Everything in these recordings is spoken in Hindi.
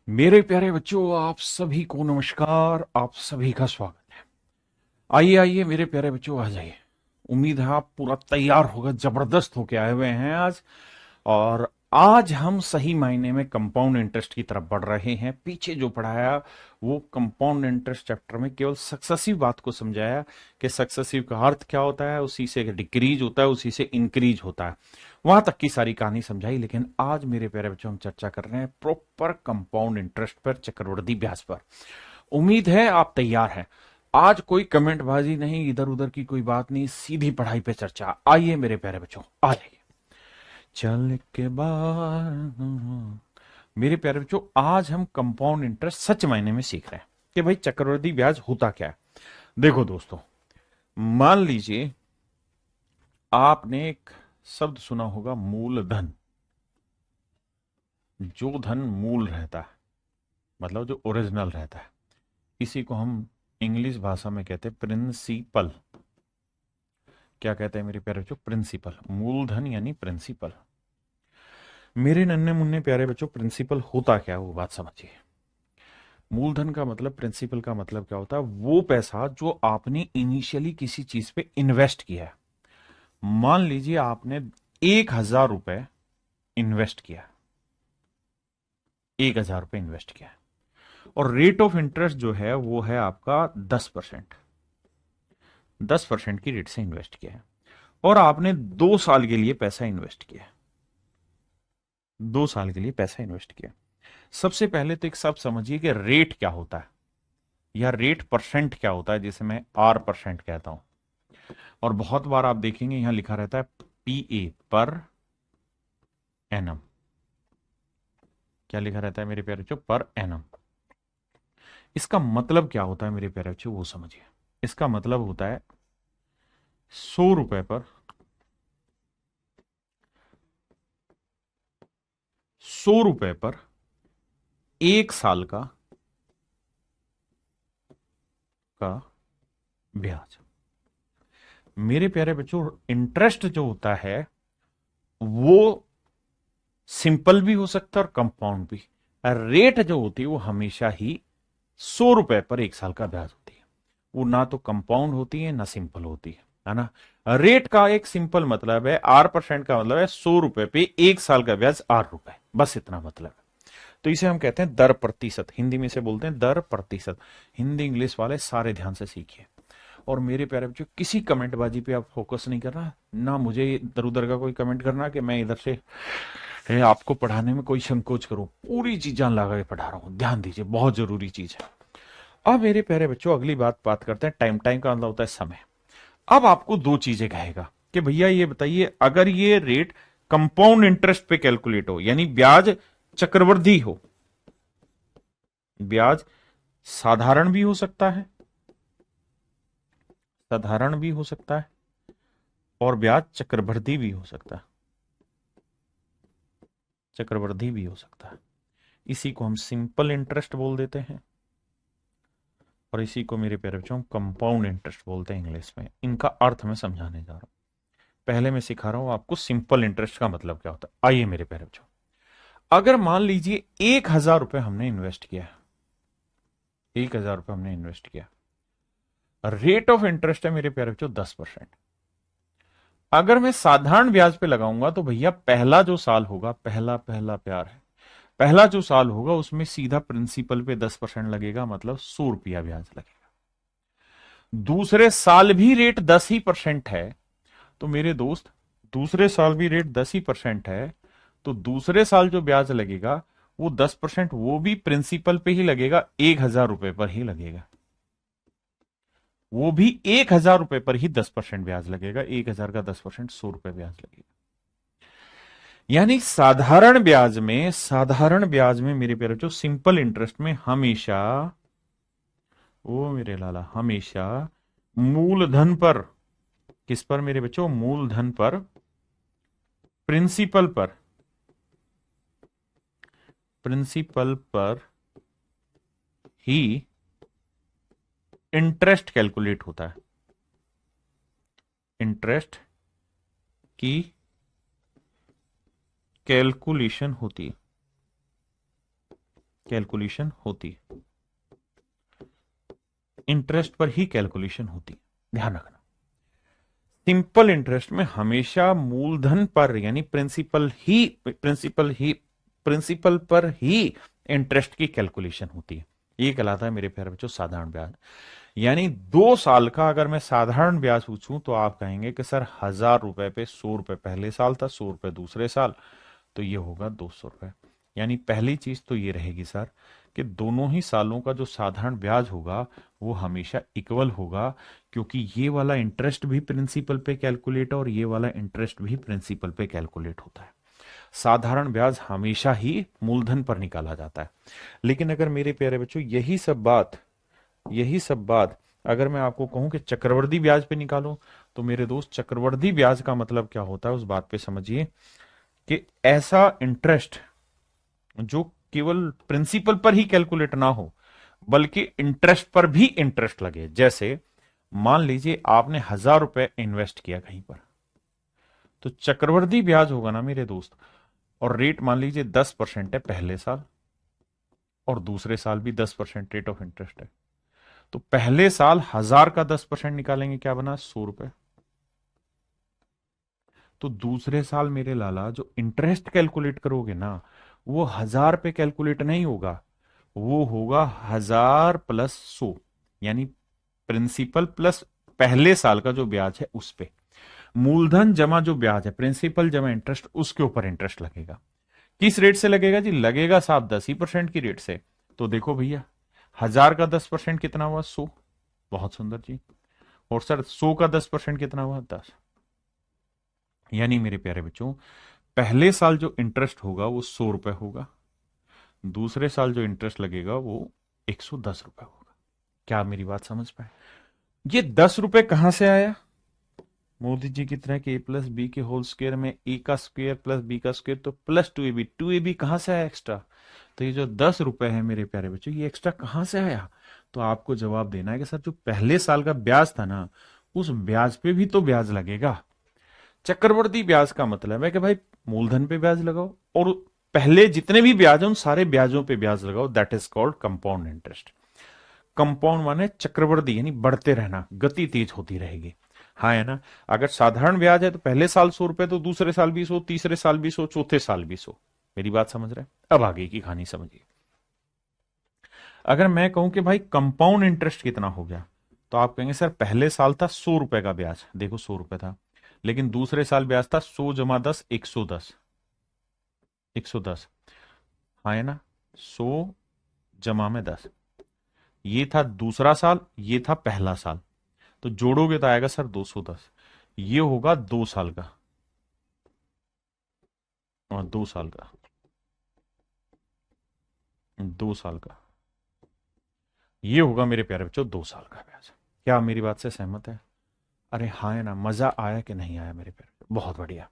मेरे प्यारे बच्चों, आप सभी को नमस्कार। आप सभी का स्वागत है। आइए आइए मेरे प्यारे बच्चों, आ जाइए। उम्मीद है आप पूरा तैयार होकर जबरदस्त होके आए हुए हैं आज। और आज हम सही मायने में कंपाउंड इंटरेस्ट की तरफ बढ़ रहे हैं। पीछे जो पढ़ाया वो कंपाउंड इंटरेस्ट चैप्टर में केवल सक्सेसिव बात को समझाया कि सक्सेसिव का अर्थ क्या होता है, उसी से डिक्रीज होता है, उसी से इंक्रीज होता है, वहां तक की सारी कहानी समझाई। लेकिन आज मेरे प्यारे बच्चों हम चर्चा कर रहे हैं प्रॉपर कंपाउंड इंटरेस्ट पर, चक्रवृद्धि ब्याज पर। उम्मीद है आप तैयार हैं। आज कोई कमेंटबाजी नहीं, इधर उधर की कोई बात नहीं, सीधी पढ़ाई पे चर्चा। आइए मेरे प्यारे बच्चों, आ जाइए। चल के बाद मेरे प्यारे बच्चों, आज हम कंपाउंड इंटरेस्ट सच मायने में सीख रहे हैं कि भाई चक्रवृद्धि ब्याज होता क्या है। देखो दोस्तों, मान लीजिए आपने एक शब्द सुना होगा, मूलधन। जो धन मूल रहता है, मतलब जो ओरिजिनल रहता है, इसी को हम इंग्लिश भाषा में कहते हैं प्रिंसिपल। क्या कहते हैं मेरे प्यारे बच्चों? प्रिंसिपल। मूलधन यानी प्रिंसिपल। मेरे नन्हे मुन्ने प्यारे बच्चों, प्रिंसिपल होता क्या है वो बात समझिए। मूलधन का मतलब, प्रिंसिपल का मतलब क्या होता है? वो पैसा जो आपने इनिशियली किसी चीज पे इन्वेस्ट किया है। मान लीजिए आपने 1,000 रुपए इन्वेस्ट किया, 1,000 रुपए इन्वेस्ट किया, और रेट ऑफ इंटरेस्ट जो है वो है आपका 10%। 10% की रेट से इन्वेस्ट किया है, और आपने 2 साल के लिए पैसा इन्वेस्ट किया। 2 साल के लिए पैसा इन्वेस्ट किया। सबसे पहले तो एक सब समझिए कि रेट क्या होता है, या रेट परसेंट क्या होता है, जिसे मैं आर परसेंट कहता हूं। और बहुत बार आप देखेंगे यहां लिखा रहता है पीए, पर एनम। क्या लिखा रहता है मेरे प्यारे बच्चों? Per annum. इसका मतलब क्या होता है मेरे प्यारे बच्चों, वो समझिए। इसका मतलब होता है 100 रुपए पर, 100 रुपए पर 1 साल का ब्याज। मेरे प्यारे बच्चों, इंटरेस्ट जो होता है वो सिंपल भी हो सकता है और कंपाउंड भी। रेट जो होती है वो हमेशा ही 100 रुपए पर 1 साल का ब्याज होती है। वो ना तो कंपाउंड होती है ना सिंपल होती है ना। रेट का एक सिंपल मतलब है, आर परसेंट का मतलब है 100 रुपए पे 1 साल का ब्याज R रुपए, बस इतना मतलब है। तो इसे हम कहते हैं दर प्रतिशत, हिंदी में से बोलते हैं दर प्रतिशत। हिंदी इंग्लिश वाले सारे ध्यान से सीखिए। और मेरे प्यारे बच्चों, किसी कमेंटबाजी पे आप फोकस नहीं करना, ना मुझे इधर उधर का कोई कमेंट करना कि मैं इधर से आपको पढ़ाने में कोई संकोच करूं। पूरी चीज जान लगा के पढ़ा रहा हूं, ध्यान दीजिए, बहुत जरूरी चीज है। अब मेरे प्यारे बच्चों, अगली बात करते हैं टाइम। टाइम का मतलब होता है समय। अब आपको दो चीजें कहेगा कि भैया ये बताइए, अगर ये रेट कंपाउंड इंटरेस्ट पे कैलकुलेट हो, यानी ब्याज चक्रवृद्धि हो। ब्याज साधारण भी हो सकता है, साधारण भी हो सकता है, और ब्याज चक्रवृद्धि भी हो सकता है, चक्रवृद्धि भी हो सकता है। इसी को हम सिंपल इंटरेस्ट बोल देते हैं, और इसी को मेरे प्यारे बच्चों कंपाउंड इंटरेस्ट बोलते हैं इंग्लिश में। इनका अर्थ मैं समझाने जा रहा हूं। पहले मैं सिखा रहा हूं आपको सिंपल इंटरेस्ट का मतलब क्या होता है। आइए मेरे प्यारे बच्चों, अगर मान लीजिए 1,000 रुपए हमने इन्वेस्ट किया, 1,000 रुपए हमने इन्वेस्ट किया, रेट ऑफ इंटरेस्ट है मेरे प्यारे बच्चों 10%। अगर मैं साधारण ब्याज पे लगाऊंगा तो भैया पहला जो साल होगा, पहला पहला प्यार है, पहला जो साल होगा उसमें सीधा प्रिंसिपल पे 10% लगेगा, मतलब 100 रुपया ब्याज लगेगा। दूसरे साल भी रेट 10% है, तो मेरे दोस्त, दूसरे साल भी रेट 10% है, तो दूसरे साल जो ब्याज लगेगा वो 10% वो भी प्रिंसिपल पे ही लगेगा, 1,000 रुपए पर ही लगेगा। वो भी 1,000 रुपए पर ही 10% ब्याज लगेगा। 1,000 का 10% 100 रुपए ब्याज लगेगा। यानी साधारण ब्याज में, साधारण ब्याज में मेरे प्यारे बच्चों, सिंपल इंटरेस्ट में हमेशा, ओ मेरे लाला, हमेशा मूलधन पर, किस पर मेरे बच्चों? मूलधन पर, प्रिंसिपल पर, प्रिंसिपल पर ही इंटरेस्ट कैलकुलेट होता है। इंटरेस्ट की कैलकुलेशन होती है। कैलकुलेशन होती है, इंटरेस्ट पर ही कैलकुलेशन होती है, ध्यान रखना। सिंपल इंटरेस्ट में हमेशा मूलधन पर यानी प्रिंसिपल पर ही इंटरेस्ट की कैलकुलेशन होती है। ये कहलाता है मेरे प्यारे बच्चों साधारण ब्याज। यानी 2 साल का अगर मैं साधारण ब्याज पूछूं तो आप कहेंगे कि सर 1,000 रुपए पे 100 रुपए पहले साल था, 100 रुपए दूसरे साल, तो ये होगा 200 रुपए। यानी पहली चीज तो ये रहेगी सर कि दोनों ही सालों का जो साधारण ब्याज होगा वो हमेशा इक्वल होगा, क्योंकि ये वाला इंटरेस्ट भी प्रिंसिपल पे कैलकुलेट और ये वाला इंटरेस्ट भी प्रिंसिपल पे कैलकुलेट होता है। साधारण ब्याज हमेशा ही मूलधन पर निकाला जाता है। लेकिन अगर मेरे प्यारे बच्चों यही सब बात अगर मैं आपको कहूं कि चक्रवृद्धि ब्याज पे निकालो, तो मेरे दोस्त चक्रवृद्धि ब्याज का मतलब क्या होता है उस बात पे समझिए कि ऐसा इंटरेस्ट जो केवल प्रिंसिपल पर ही कैलकुलेट ना हो बल्कि इंटरेस्ट पर भी इंटरेस्ट लगे। जैसे मान लीजिए आपने 1,000 रुपए इन्वेस्ट किया कहीं पर, तो चक्रवृद्धि ब्याज होगा ना मेरे दोस्त, और रेट मान लीजिए 10% है पहले साल और दूसरे साल भी 10% रेट ऑफ इंटरेस्ट है। तो पहले साल 1,000 का 10% निकालेंगे, क्या बना 100 रुपए। तो दूसरे साल मेरे लाला जो इंटरेस्ट कैलकुलेट करोगे ना वो 1,000 पे कैलकुलेट नहीं होगा, वो होगा 1,000 प्लस 100, यानी प्रिंसिपल प्लस पहले साल का जो ब्याज है उस पे मूलधन जमा जो ब्याज है प्रिंसिपल जमा इंटरेस्ट उसके ऊपर इंटरेस्ट लगेगा। किस रेट से लगेगा जी? लगेगा साहब 10% की रेट से। तो देखो भैया 1,000 का 10% कितना हुआ? 100। बहुत सुंदर जी। और सर 100 का 10% कितना हुआ? 10। यानी मेरे प्यारे बच्चों पहले साल जो इंटरेस्ट होगा वो 100 रुपए होगा, दूसरे साल जो इंटरेस्ट लगेगा वो 110 रुपए होगा। क्या आप मेरी बात समझ पाए? ये 10 रुपए कहां से आया? मोदी जी की तरह के ए प्लस बी के होल स्क्वायर में ए का स्क्वायर प्लस बी का स्क्वायर, तो प्लस 2ab, 2ab कहां से आया एक्स्ट्रा? तो ये जो 10 रुपए है मेरे प्यारे बच्चों ये एक्स्ट्रा कहां से आया? तो आपको जवाब देना है कि सर जो पहले साल का ब्याज था ना उस ब्याज पे भी तो ब्याज लगेगा। चक्रवृद्धि ब्याज का मतलब है कि भाई मूलधन पे ब्याज लगाओ और पहले जितने भी ब्याज हैं उन सारे ब्याजों पे ब्याज लगाओ, that is called compound interest. Compound माने चक्रवृद्धि यानी बढ़ते रहना, गति तेज होती रहेगी। हाँ है ना? अगर साधारण ब्याज है तो पहले साल 100 रुपए, तो दूसरे साल भी 100, तीसरे साल भी 100, चौथे साल भी 100। मेरी बात समझ रहे हैं? अब आगे की कहानी समझिए। अगर मैं कहूं कि भाई कंपाउंड इंटरेस्ट कितना हो गया, तो आप कहेंगे सर पहले साल था 100 रुपए का ब्याज, देखो 100 रुपए था, लेकिन दूसरे साल ब्याज था 100 जमा 10, 110। 110 हाँ है ना? 100 जमा में 10, ये था दूसरा साल, ये था पहला साल, तो जोड़ोगे तो आएगा सर 210। ये होगा 2 साल का और 2 साल का, 2 साल का, ये होगा मेरे प्यारे बच्चों 2 साल का ब्याज। क्या आप मेरी बात से सहमत है? अरे हाँ है ना? मजा आया कि नहीं आया मेरे प्यारे? बहुत बढ़िया।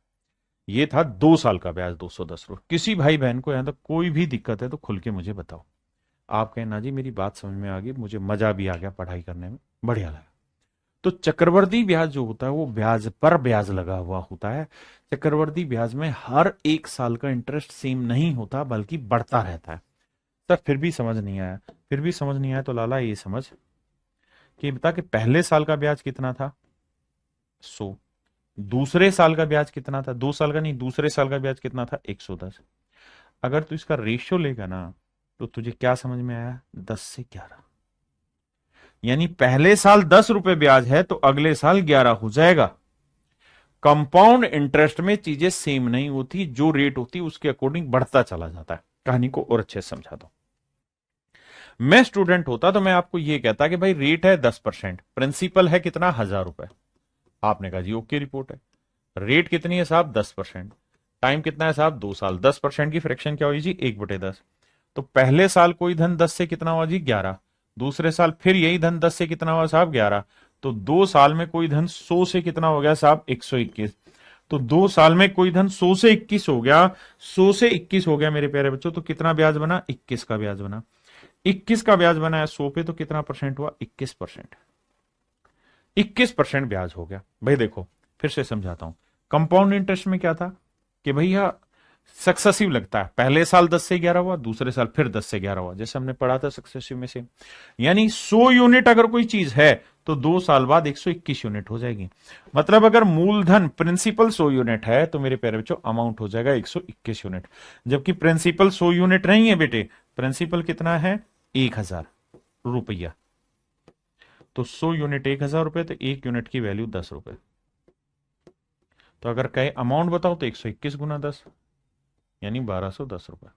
ये था 2 साल का ब्याज 210 रुपये। किसी भाई बहन को यहां तक कोई भी दिक्कत है तो खुल के मुझे बताओ। आप कहें ना जी मेरी बात समझ में आ गई, मुझे मजा भी आ गया पढ़ाई करने में, बढ़िया लगा। तो चक्रवर्ती ब्याज जो होता है वो ब्याज पर ब्याज लगा हुआ होता है। चक्रवर्ती ब्याज में हर एक साल का इंटरेस्ट सेम नहीं होता बल्कि बढ़ता रहता है। सर फिर भी समझ नहीं आया? फिर भी समझ नहीं आया तो लाला ये समझ कि बता कि पहले साल का ब्याज कितना था? 100। दूसरे साल का ब्याज कितना था? 2 साल का नहीं, दूसरे साल का ब्याज कितना था? 110। अगर तू इसका रेशियो लेगा ना तो तुझे क्या समझ में आया? 10 से 11। यानी पहले साल 10 रुपए ब्याज है तो अगले साल 11 हो जाएगा। कंपाउंड इंटरेस्ट में चीजें सेम नहीं होती, जो रेट होती है उसके अकॉर्डिंग बढ़ता चला जाता है। कहानी को और अच्छे से समझा दो। मैं स्टूडेंट होता तो मैं आपको यह कहता कि भाई रेट है 10%, प्रिंसिपल है कितना? 1,000 रुपए। आपने कहा जी ओके रिपोर्ट है। रेट कितनी है साहब? 10%। टाइम कितना है साहब? 2 साल। 10% की फ्रैक्शन क्या हुई जी? 1/10। तो पहले साल कोई धन 10 से कितना हुआ जी? 11। दूसरे साल फिर यही धन 10 से कितना हुआ साहब? 11। तो 2 साल में कोई धन 100 से कितना हो गया साहब? 121। तो 2 साल में कोई धन 100 से 21 हो गया। 100 से 21 हो गया मेरे प्यारे बच्चों, तो कितना ब्याज बना? 21 का ब्याज बना। 21 का ब्याज बना है 100 पे, तो कितना परसेंट हुआ? 21%। 21% ब्याज हो गया। भाई देखो फिर से समझाता हूं। कंपाउंड इंटरेस्ट में क्या था कि भैया सक्सेसिव लगता है, पहले साल 10 से 11 हुआ, दूसरे साल फिर 10 से 11 हुआ, जैसे हमने पढ़ा था सक्सेसिव में से। यानी 100 यूनिट अगर कोई चीज है तो 2 साल बाद 121 यूनिट हो जाएगी। मतलब अगर मूलधन प्रिंसिपल 100 यूनिट है तो मेरे प्यारे बच्चों अमाउंट हो जाएगा 121 यूनिट। जबकि प्रिंसिपल 100 यूनिट नहीं है बेटे, प्रिंसिपल कितना है? 1000 रुपया। तो 100 यूनिट 1000 रुपए, तो 1 यूनिट की वैल्यू 10 रुपए। तो अगर कहे अमाउंट बताओ तो 121 गुना 10 यानी 1210 रुपए।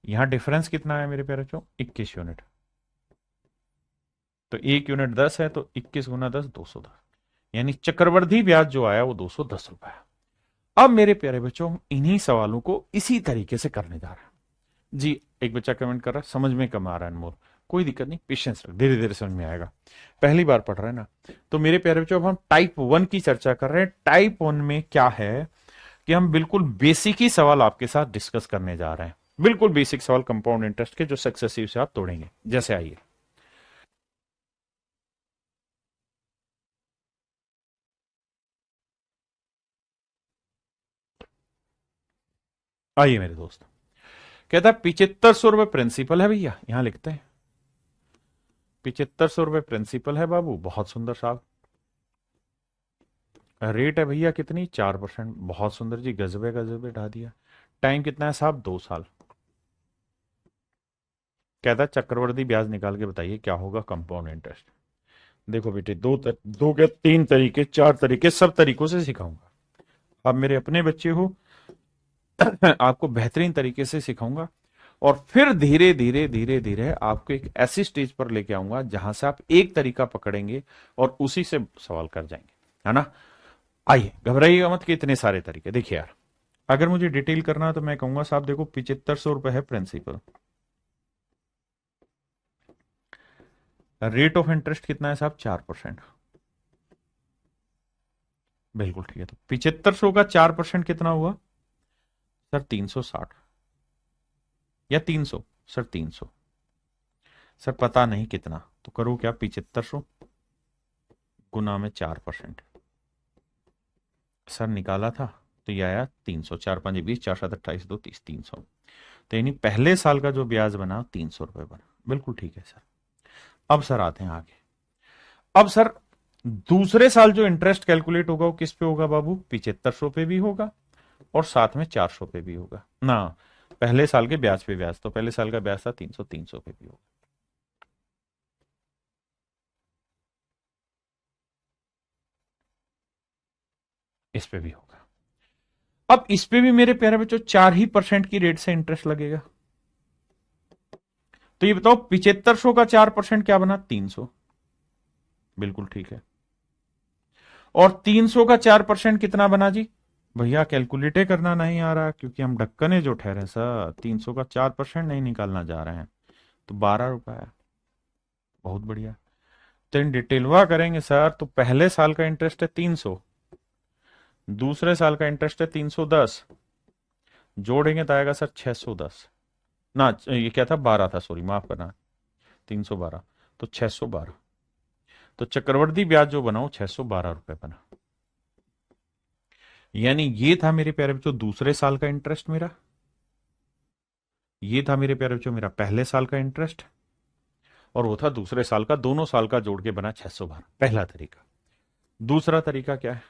यहां डिफरेंस कितना है मेरे प्यारे बच्चों? 21 यूनिट। तो 1 यूनिट 10 है, तो 21 गुना 10 210, यानी चक्रवर्ती ब्याज जो आया वो 210 रुपए है। अब मेरे प्यारे बच्चों हम इन्हीं सवालों को इसी तरीके से करने जा रहे हैं। जी, एक बच्चा कमेंट कर रहा है समझ में कम आ रहा है अनमोल। कोई दिक्कत नहीं, पेशेंस रख, धीरे धीरे समझ में आएगा, पहली बार पढ़ रहे हैं ना। तो मेरे प्यारे बच्चों अब हम टाइप 1 की चर्चा कर रहे हैं। टाइप 1 में क्या है कि हम बिल्कुल बेसिक ही सवाल आपके साथ डिस्कस करने जा रहे हैं, बिल्कुल बेसिक सवाल कंपाउंड इंटरेस्ट के, जो सक्सेसिव से आप तोड़ेंगे। जैसे आइए, आइए मेरे दोस्त। कहता है 7500 रुपए प्रिंसिपल है भैया, यहां लिखते हैं 7500 रुपए प्रिंसिपल है बाबू, बहुत सुंदर साहब। रेट है भैया कितनी? 4%, बहुत सुंदर जी, गजबे गजबे ढा दिया। टाइम कितना है साहब? 2 साल। कहता है चक्रवर्ती ब्याज निकाल के बताइए क्या होगा कंपाउंड इंटरेस्ट। देखो बेटे, दो क्या तीन तरीके, चार तरीके, सब तरीकों से सिखाऊंगा। आप मेरे अपने बच्चे हो आपको बेहतरीन तरीके से सिखाऊंगा, और फिर धीरे धीरे धीरे धीरे आपको एक ऐसी स्टेज पर लेके आऊंगा जहां से आप एक तरीका पकड़ेंगे और उसी से सवाल कर जाएंगे, है ना। आइए, घबराइएगा मत कि इतने सारे तरीके। देखिए यार, अगर मुझे डिटेल करना है तो मैं कहूंगा साहब देखो 7500 रुपए है प्रिंसिपल, रेट ऑफ इंटरेस्ट कितना है साहब? 4%। बिल्कुल ठीक है, तो 7500 का 4% कितना हुआ सर? 360 या 300? सर 300। सर पता नहीं कितना, तो करो क्या, 7500 गुना में 4%। सर निकाला था तो ये आया 300, 4×5=20, 4×7=28, 2×30, 300। तो यानी पहले साल का जो ब्याज बना 300 रुपए बना। बिल्कुल ठीक है सर। अब सर आते हैं आगे। अब सर दूसरे साल जो इंटरेस्ट कैलकुलेट होगा वो किस पे होगा बाबू? 7500 पे भी होगा और साथ में 400 पे भी होगा ना। पहले साल के ब्याज पे ब्याज, तो पहले साल का ब्याज था 300, 300 पे भी होगा। इस पे भी होगा। अब इस पे भी मेरे प्यारे बच्चों 4% की रेट से इंटरेस्ट लगेगा। तो ये बताओ 7500 का 4% क्या बना? 300। बिल्कुल ठीक है। और 300 का 4% कितना बना जी? भैया कैलकुलेटे करना नहीं आ रहा, क्योंकि हम ढक्कने जो ठहरे सर, 300 का 4% नहीं निकालना जा रहे हैं, तो 12 रुपए है। बहुत बढ़िया। तो इन डिटेलवा करेंगे सर, तो पहले साल का इंटरेस्ट है 300, दूसरे साल का इंटरेस्ट है 310, जोड़ेंगे तो आएगा सर 610 ना, ये क्या था? 12 था, सॉरी माफ करना, 312, तो 612। तो चक्रवर्ती ब्याज जो बना वो 612 रुपए बना। यानी ये था मेरे प्यारे बच्चों दूसरे साल का इंटरेस्ट मेरा, ये था मेरे प्यारे बच्चों मेरा पहले साल का इंटरेस्ट, और वो था दूसरे साल का, दोनों साल का जोड़ के बना 612। पहला तरीका। दूसरा तरीका क्या है?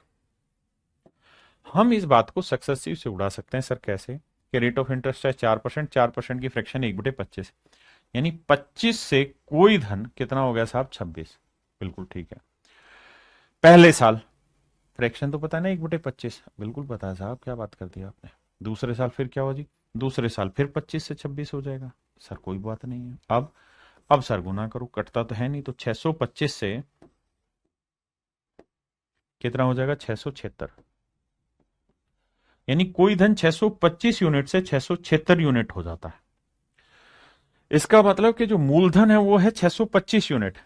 हम इस बात को सक्सेसिव से उड़ा सकते हैं सर, कैसे कि रेट ऑफ इंटरेस्ट है 4%, 4% की फ्रैक्शन 1/25, यानी 25 से कोई धन कितना हो गया साहब? 26। बिल्कुल ठीक है। पहले साल फ्रैक्शन तो पता है ना, 1/25, बिल्कुल पता है साहब, क्या बात कर दी आपने। दूसरे साल फिर क्या हुआ जी? दूसरे साल फिर 25 से 26 हो जाएगा। सर कोई बात नहीं है। अब सर गुना करो, कटता तो है नहीं, तो 625 से कितना हो जाएगा? 676। यानी कोई धन 625 यूनिट से 676 यूनिट हो जाता है। इसका मतलब कि जो मूलधन है वो है 625 यूनिट,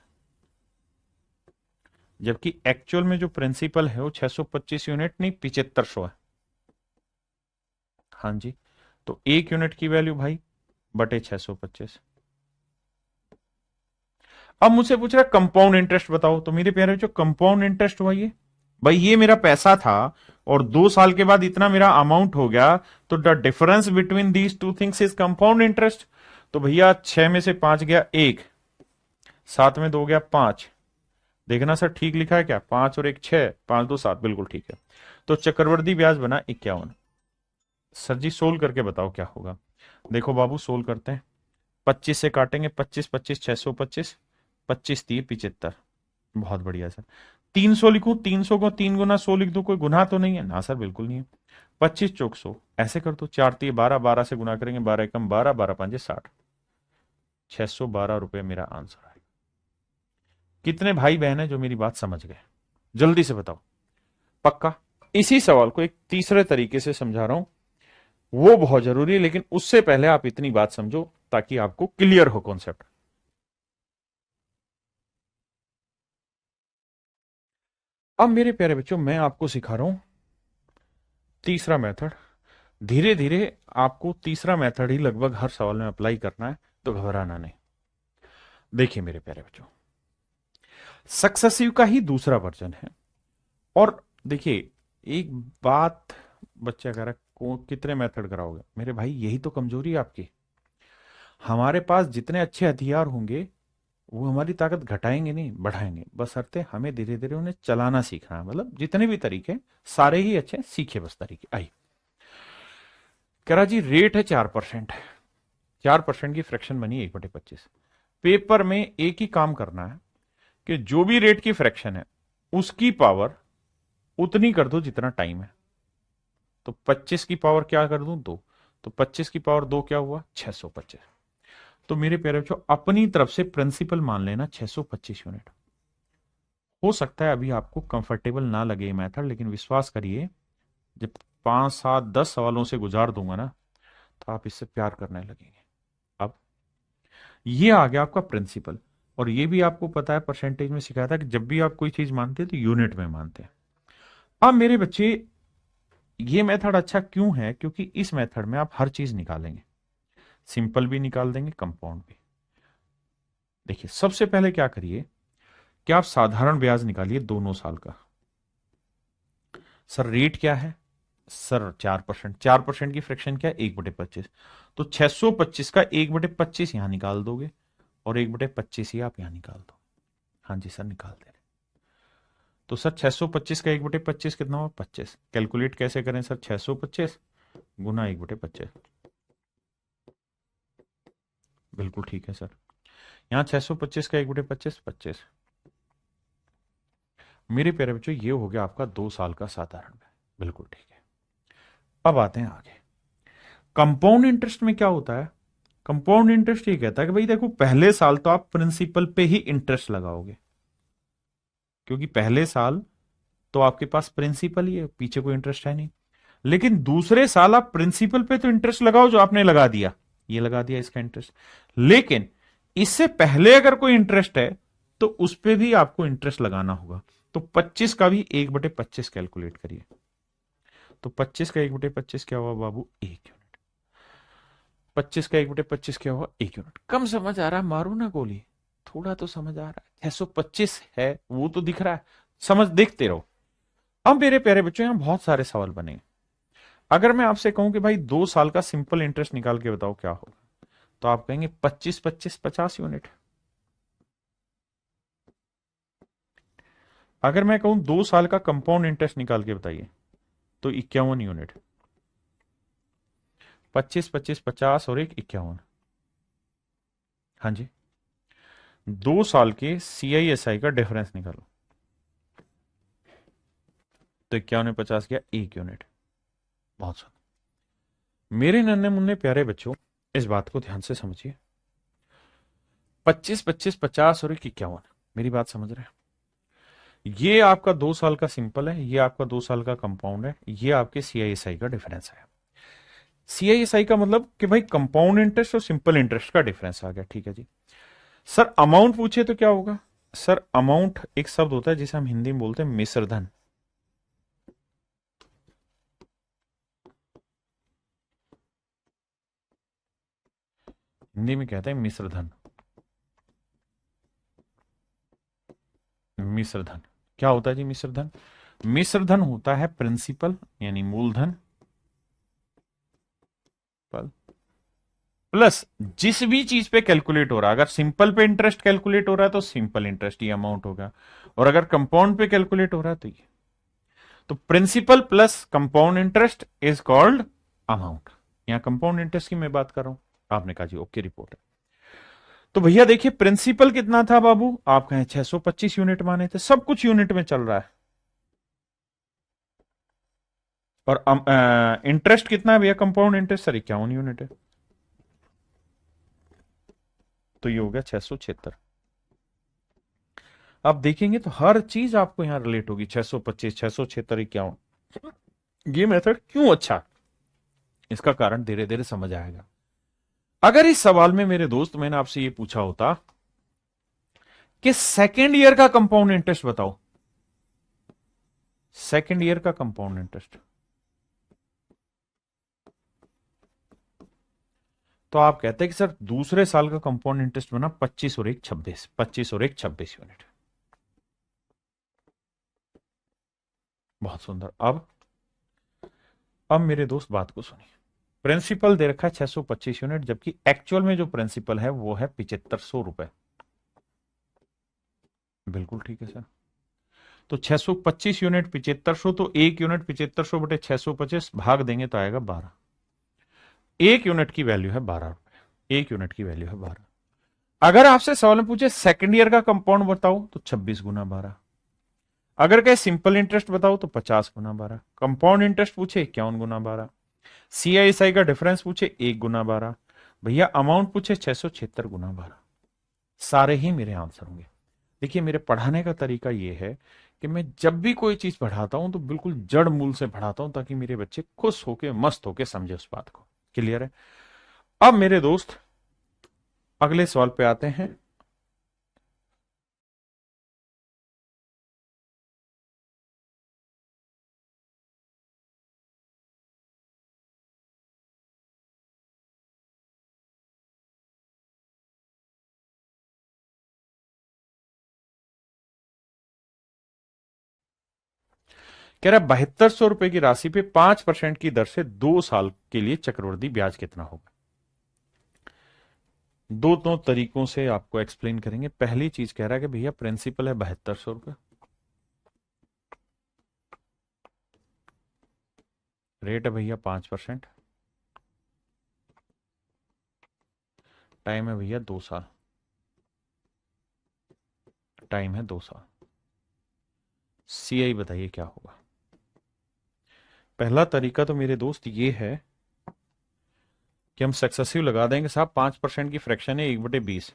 जबकि एक्चुअल में जो प्रिंसिपल है वो 625 यूनिट नहीं, 7500 है। हाँ जी। तो 1 यूनिट की वैल्यू भाई बटे 625। अब मुझसे पूछ रहा कंपाउंड इंटरेस्ट बताओ, तो मेरे प्यारे जो कंपाउंड इंटरेस्ट हुआ ये भाई ये मेरा पैसा था और 2 साल के बाद इतना मेरा अमाउंट हो गया, तो the difference between these two things is compound interest. तो भैया 6 में से 5 गया 1, 7 में 2 गया 5। देखना सर ठीक लिखा है क्या? 5 और 1 6, 5 2 7, बिल्कुल ठीक है। तो चक्रवर्ती ब्याज बना 51। सर जी सोल्व करके बताओ क्या होगा। देखो बाबू सोल्व करते हैं। 25 से काटेंगे, 25 25 625, 25 3 75। बहुत बढ़िया सर। 300 लिखूं, 300 को 3 गुना 100 लिख दूं, कोई गुना तो नहीं है ना सर? बिल्कुल नहीं है। 25 चौक 100, ऐसे कर दो, 4 3 12, 12 से गुना करेंगे, 12 एकम 12, 12 5 60, 612 रुपये मेरा आंसर है। कितने भाई बहन है जो मेरी बात समझ गए? जल्दी से बताओ। पक्का? इसी सवाल को एक तीसरे तरीके से समझा रहा हूं, वो बहुत जरूरी है, लेकिन उससे पहले आप इतनी बात समझो ताकि आपको क्लियर हो कॉन्सेप्ट। अब मेरे प्यारे बच्चों मैं आपको सिखा रहा हूं तीसरा मेथड। धीरे धीरे आपको तीसरा मेथड ही लगभग हर सवाल में अप्लाई करना है, तो घबराना नहीं। देखिए मेरे प्यारे बच्चों, सक्सेसिव का ही दूसरा वर्जन है। और देखिए एक बात, बच्चा कह रहा है कितने मेथड कराओगे? मेरे भाई यही तो कमजोरी है आपकी। हमारे पास जितने अच्छे हथियार होंगे वो हमारी ताकत घटाएंगे नहीं बढ़ाएंगे, बस अर्थे हमें धीरे धीरे उन्हें चलाना सीखना है। मतलब जितने भी तरीके सारे ही अच्छे, सीखे बस तरीके। आई कह रहा जी रेट है 4%, 4% की फ्रैक्शन बनी 1/25। पेपर में एक ही काम करना है कि जो भी रेट की फ्रैक्शन है उसकी पावर उतनी कर दो जितना टाइम है। तो 25 की पावर क्या कर दूं? 2। तो 25 की पावर 2 क्या हुआ? 625। तो मेरे प्यारे बच्चों अपनी तरफ से प्रिंसिपल मान लेना 625 यूनिट। हो सकता है अभी आपको कंफर्टेबल ना लगे ये मेथड, लेकिन विश्वास करिए जब 5 7 10 सवालों से गुजार दूंगा ना, तो आप इससे प्यार करने लगेंगे। अब ये आ गया आपका प्रिंसिपल। और ये भी आपको पता है परसेंटेज में सिखाया था कि जब भी आप कोई चीज मानते हैं तो यूनिट में मानते हैं। अब मेरे बच्चे ये मेथड अच्छा क्यों है? क्योंकि इस मेथड में आप हर चीज निकालेंगे, सिंपल भी निकाल देंगे, कंपाउंड भी। देखिए सबसे पहले क्या करिए कि आप साधारण ब्याज निकालिए दोनों साल का। सर रेट क्या है? सर 4%, 4% की फ्रैक्शन क्या है? 1/25। तो 625 का 1/25 यहां निकाल दोगे और 1/25 ही आप यहां निकाल दो। हाँ जी सर निकाल दे रहे। तो सर 625 का 1/25 कितना हुआ? 25। कैलकुलेट कैसे करें सर? 625 गुना 1/25। बिल्कुल ठीक है सर। यहां 625 का 1/25 25। मेरे प्यारे बच्चों ये हो गया आपका 2 साल का साधारण ब्याज। बिल्कुल ठीक है। अब आते हैं आगे। कंपाउंड इंटरेस्ट में क्या होता है? कंपाउंड इंटरेस्ट ये कहता है कि भाई देखो पहले साल तो आप प्रिंसिपल पे ही इंटरेस्ट लगाओगे, क्योंकि पहले साल तो आपके पास प्रिंसिपल ही है, पीछे कोई इंटरेस्ट है नहीं। लेकिन दूसरे साल आप प्रिंसिपल पे तो इंटरेस्ट लगाओ जो आपने लगा दिया, ये लगा दिया इसका इंटरेस्ट। लेकिन इससे पहले अगर कोई इंटरेस्ट है तो उस पर भी आपको इंटरेस्ट लगाना होगा। तो 25 का भी 1/25 कैलकुलेट करिए। तो 25 का 1/25 क्या हुआ बाबू? 1 यूनिट। 25 का 1/25 क्या हुआ? 1 यूनिट। कम समझ आ रहा है? मारू ना गोली। थोड़ा तो समझ आ रहा है। 625 है वो तो दिख रहा है, समझ देखते रहो। अब मेरे प्यारे बच्चों यहां बहुत सारे सवाल बने। अगर मैं आपसे कहूं कि भाई 2 साल का सिंपल इंटरेस्ट निकाल के बताओ क्या होगा, तो आप कहेंगे 25 25 50 यूनिट। अगर मैं कहूं 2 साल का कंपाउंड इंटरेस्ट निकाल के बताइए, तो 51 यूनिट। 25 25 50 और 1 51। हाँ जी। 2 साल के CISI का डिफरेंस निकालो, तो 51 में 50 गया 1 यूनिट। बहुत सा मेरे नन्हे मुन्ने प्यारे बच्चों इस बात को ध्यान से समझिए। 25 25 50 और 1 51, मेरी बात समझ रहे हैं? ये आपका 2 साल का सिंपल है, ये आपका 2 साल का कंपाउंड है, ये आपके CISI का डिफरेंस है। CISI का मतलब कि भाई कंपाउंड इंटरेस्ट और सिंपल इंटरेस्ट का डिफरेंस आ गया। ठीक है जी। सर अमाउंट पूछे तो क्या होगा? सर अमाउंट एक शब्द होता है जिसे हम हिंदी में बोलते हैं मिश्रधन। हिंदी में कहते हैं मिश्रधन। मिश्रधन क्या होता है जी? मिश्रधन मिश्र धन होता है प्रिंसिपल यानी मूलधन प्लस जिस भी चीज पे कैलकुलेट हो रहा है। अगर सिंपल पे इंटरेस्ट कैलकुलेट हो रहा है तो सिंपल इंटरेस्ट ये अमाउंट होगा, और अगर कंपाउंड पे कैलकुलेट हो रहा है तो ये। तो principal plus compound interest is called amount. यहां कंपाउंड इंटरेस्ट की मैं बात कर रहा हूं। आपने कहा जी ओके रिपोर्ट है। तो भैया देखिए प्रिंसिपल कितना था बाबू, आप कहें 625 यूनिट माने थे, सब कुछ यूनिट में चल रहा है। और इंटरेस्ट कितना है भैया, कंपाउंड इंटरेस्ट सर 51 यूनिट है। तो ये हो गया 676। आप देखेंगे तो हर चीज आपको यहां रिलेट होगी, 625, 676, 51। ये मेथड क्यों अच्छा है, इसका कारण धीरे धीरे समझ आएगा। अगर इस सवाल में मेरे दोस्त मैंने आपसे ये पूछा होता कि सेकेंड ईयर का कंपाउंड इंटरेस्ट बताओ, सेकेंड ईयर का कंपाउंड इंटरेस्ट, तो आप कहते हैं कि सर दूसरे साल का कंपाउंड इंटरेस्ट बना 25 और 1 26, 25 और 1 26 यूनिट। बहुत सुंदर। अब मेरे दोस्त बात को सुनिए। प्रिंसिपल दे रखा है 625 यूनिट, जबकि एक्चुअल में जो प्रिंसिपल है वो है 7500 रुपए। बिल्कुल ठीक है सर। तो 625 यूनिट 7500, तो एक यूनिट 7500 बटे 625 भाग देंगे तो आएगा 12। एक यूनिट की वैल्यू है 12 रुपए, एक यूनिट की वैल्यू है 12। अगर आपसे सवाल में पूछे सेकंड ईयर का कंपाउंड बताओ तो 26 गुना 12। अगर कहे सिंपल इंटरेस्ट बताओ तो 50 गुना 12। कंपाउंड इंटरेस्ट पूछे 51 गुना 12। सीआईएसआई का डिफरेंस पूछे 1 गुना 12। भैया अमाउंट पूछे 676 गुना 12। सारे ही मेरे आंसर होंगे। देखिए मेरे पढ़ाने का तरीका यह है कि मैं जब भी कोई चीज पढ़ाता हूं तो बिल्कुल जड़ मूल से पढ़ाता हूं, ताकि मेरे बच्चे खुश होके मस्त होके समझे उस बात को। क्लियर है। अब मेरे दोस्त अगले सवाल पे आते हैं। कह रहा 7200 रुपए की राशि पे 5% की दर से 2 साल के लिए चक्रवृद्धि ब्याज कितना होगा। दो तरीकों से आपको एक्सप्लेन करेंगे। पहली चीज कह रहा है कि भैया प्रिंसिपल है 7200 रुपए, रेट है भैया 5%, टाइम है भैया 2 साल, टाइम है 2 साल। सीआई बताइए क्या होगा। पहला तरीका तो मेरे दोस्त ये है कि हम सक्सेसिव लगा देंगे साहब। 5% की फ्रैक्शन है 1/20,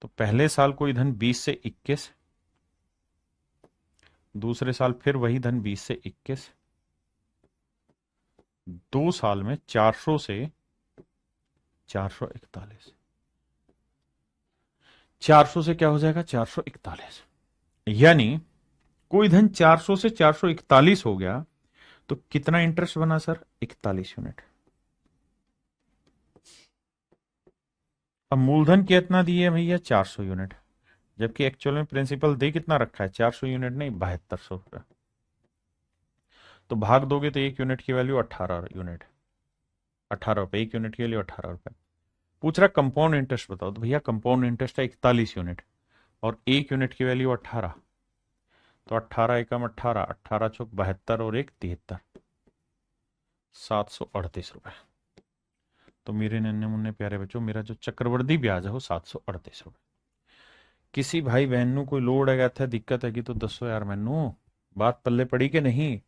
तो पहले साल कोई धन 20 से 21, दूसरे साल फिर वही धन 20 से 21, 2 साल में 400 से 441, 400 से क्या हो जाएगा 441, यानी कोई धन 400 से 441 हो गया तो कितना इंटरेस्ट बना सर 41 यूनिट। अब मूलधन कितना दिए भैया 400 यूनिट, जबकि एक्चुअल में प्रिंसिपल दे कितना रखा है 400 यूनिट नहीं 7200 रुपये। तो भाग दोगे तो एक यूनिट की वैल्यू 18 यूनिट, 18 रुपए एक यूनिट के लिए 18 रुपए। पूछ रहा कंपाउंड इंटरेस्ट बताओ, तो भैया कंपाउंड इंटरेस्ट है 41 यूनिट और एक यूनिट की वैल्यू 18, तो 18 एकम 18, 18 चौक 72 और 1 73, 738 रुपए। तो मेरे नन्हे मुन्ने प्यारे बच्चों मेरा जो चक्रवृद्धि ब्याज है वो 738 रुपए। किसी भाई बहन नु कोई लोड है था दिक्कत है तो दसो यार मैनू बात पल्ले पड़ी कि नहीं,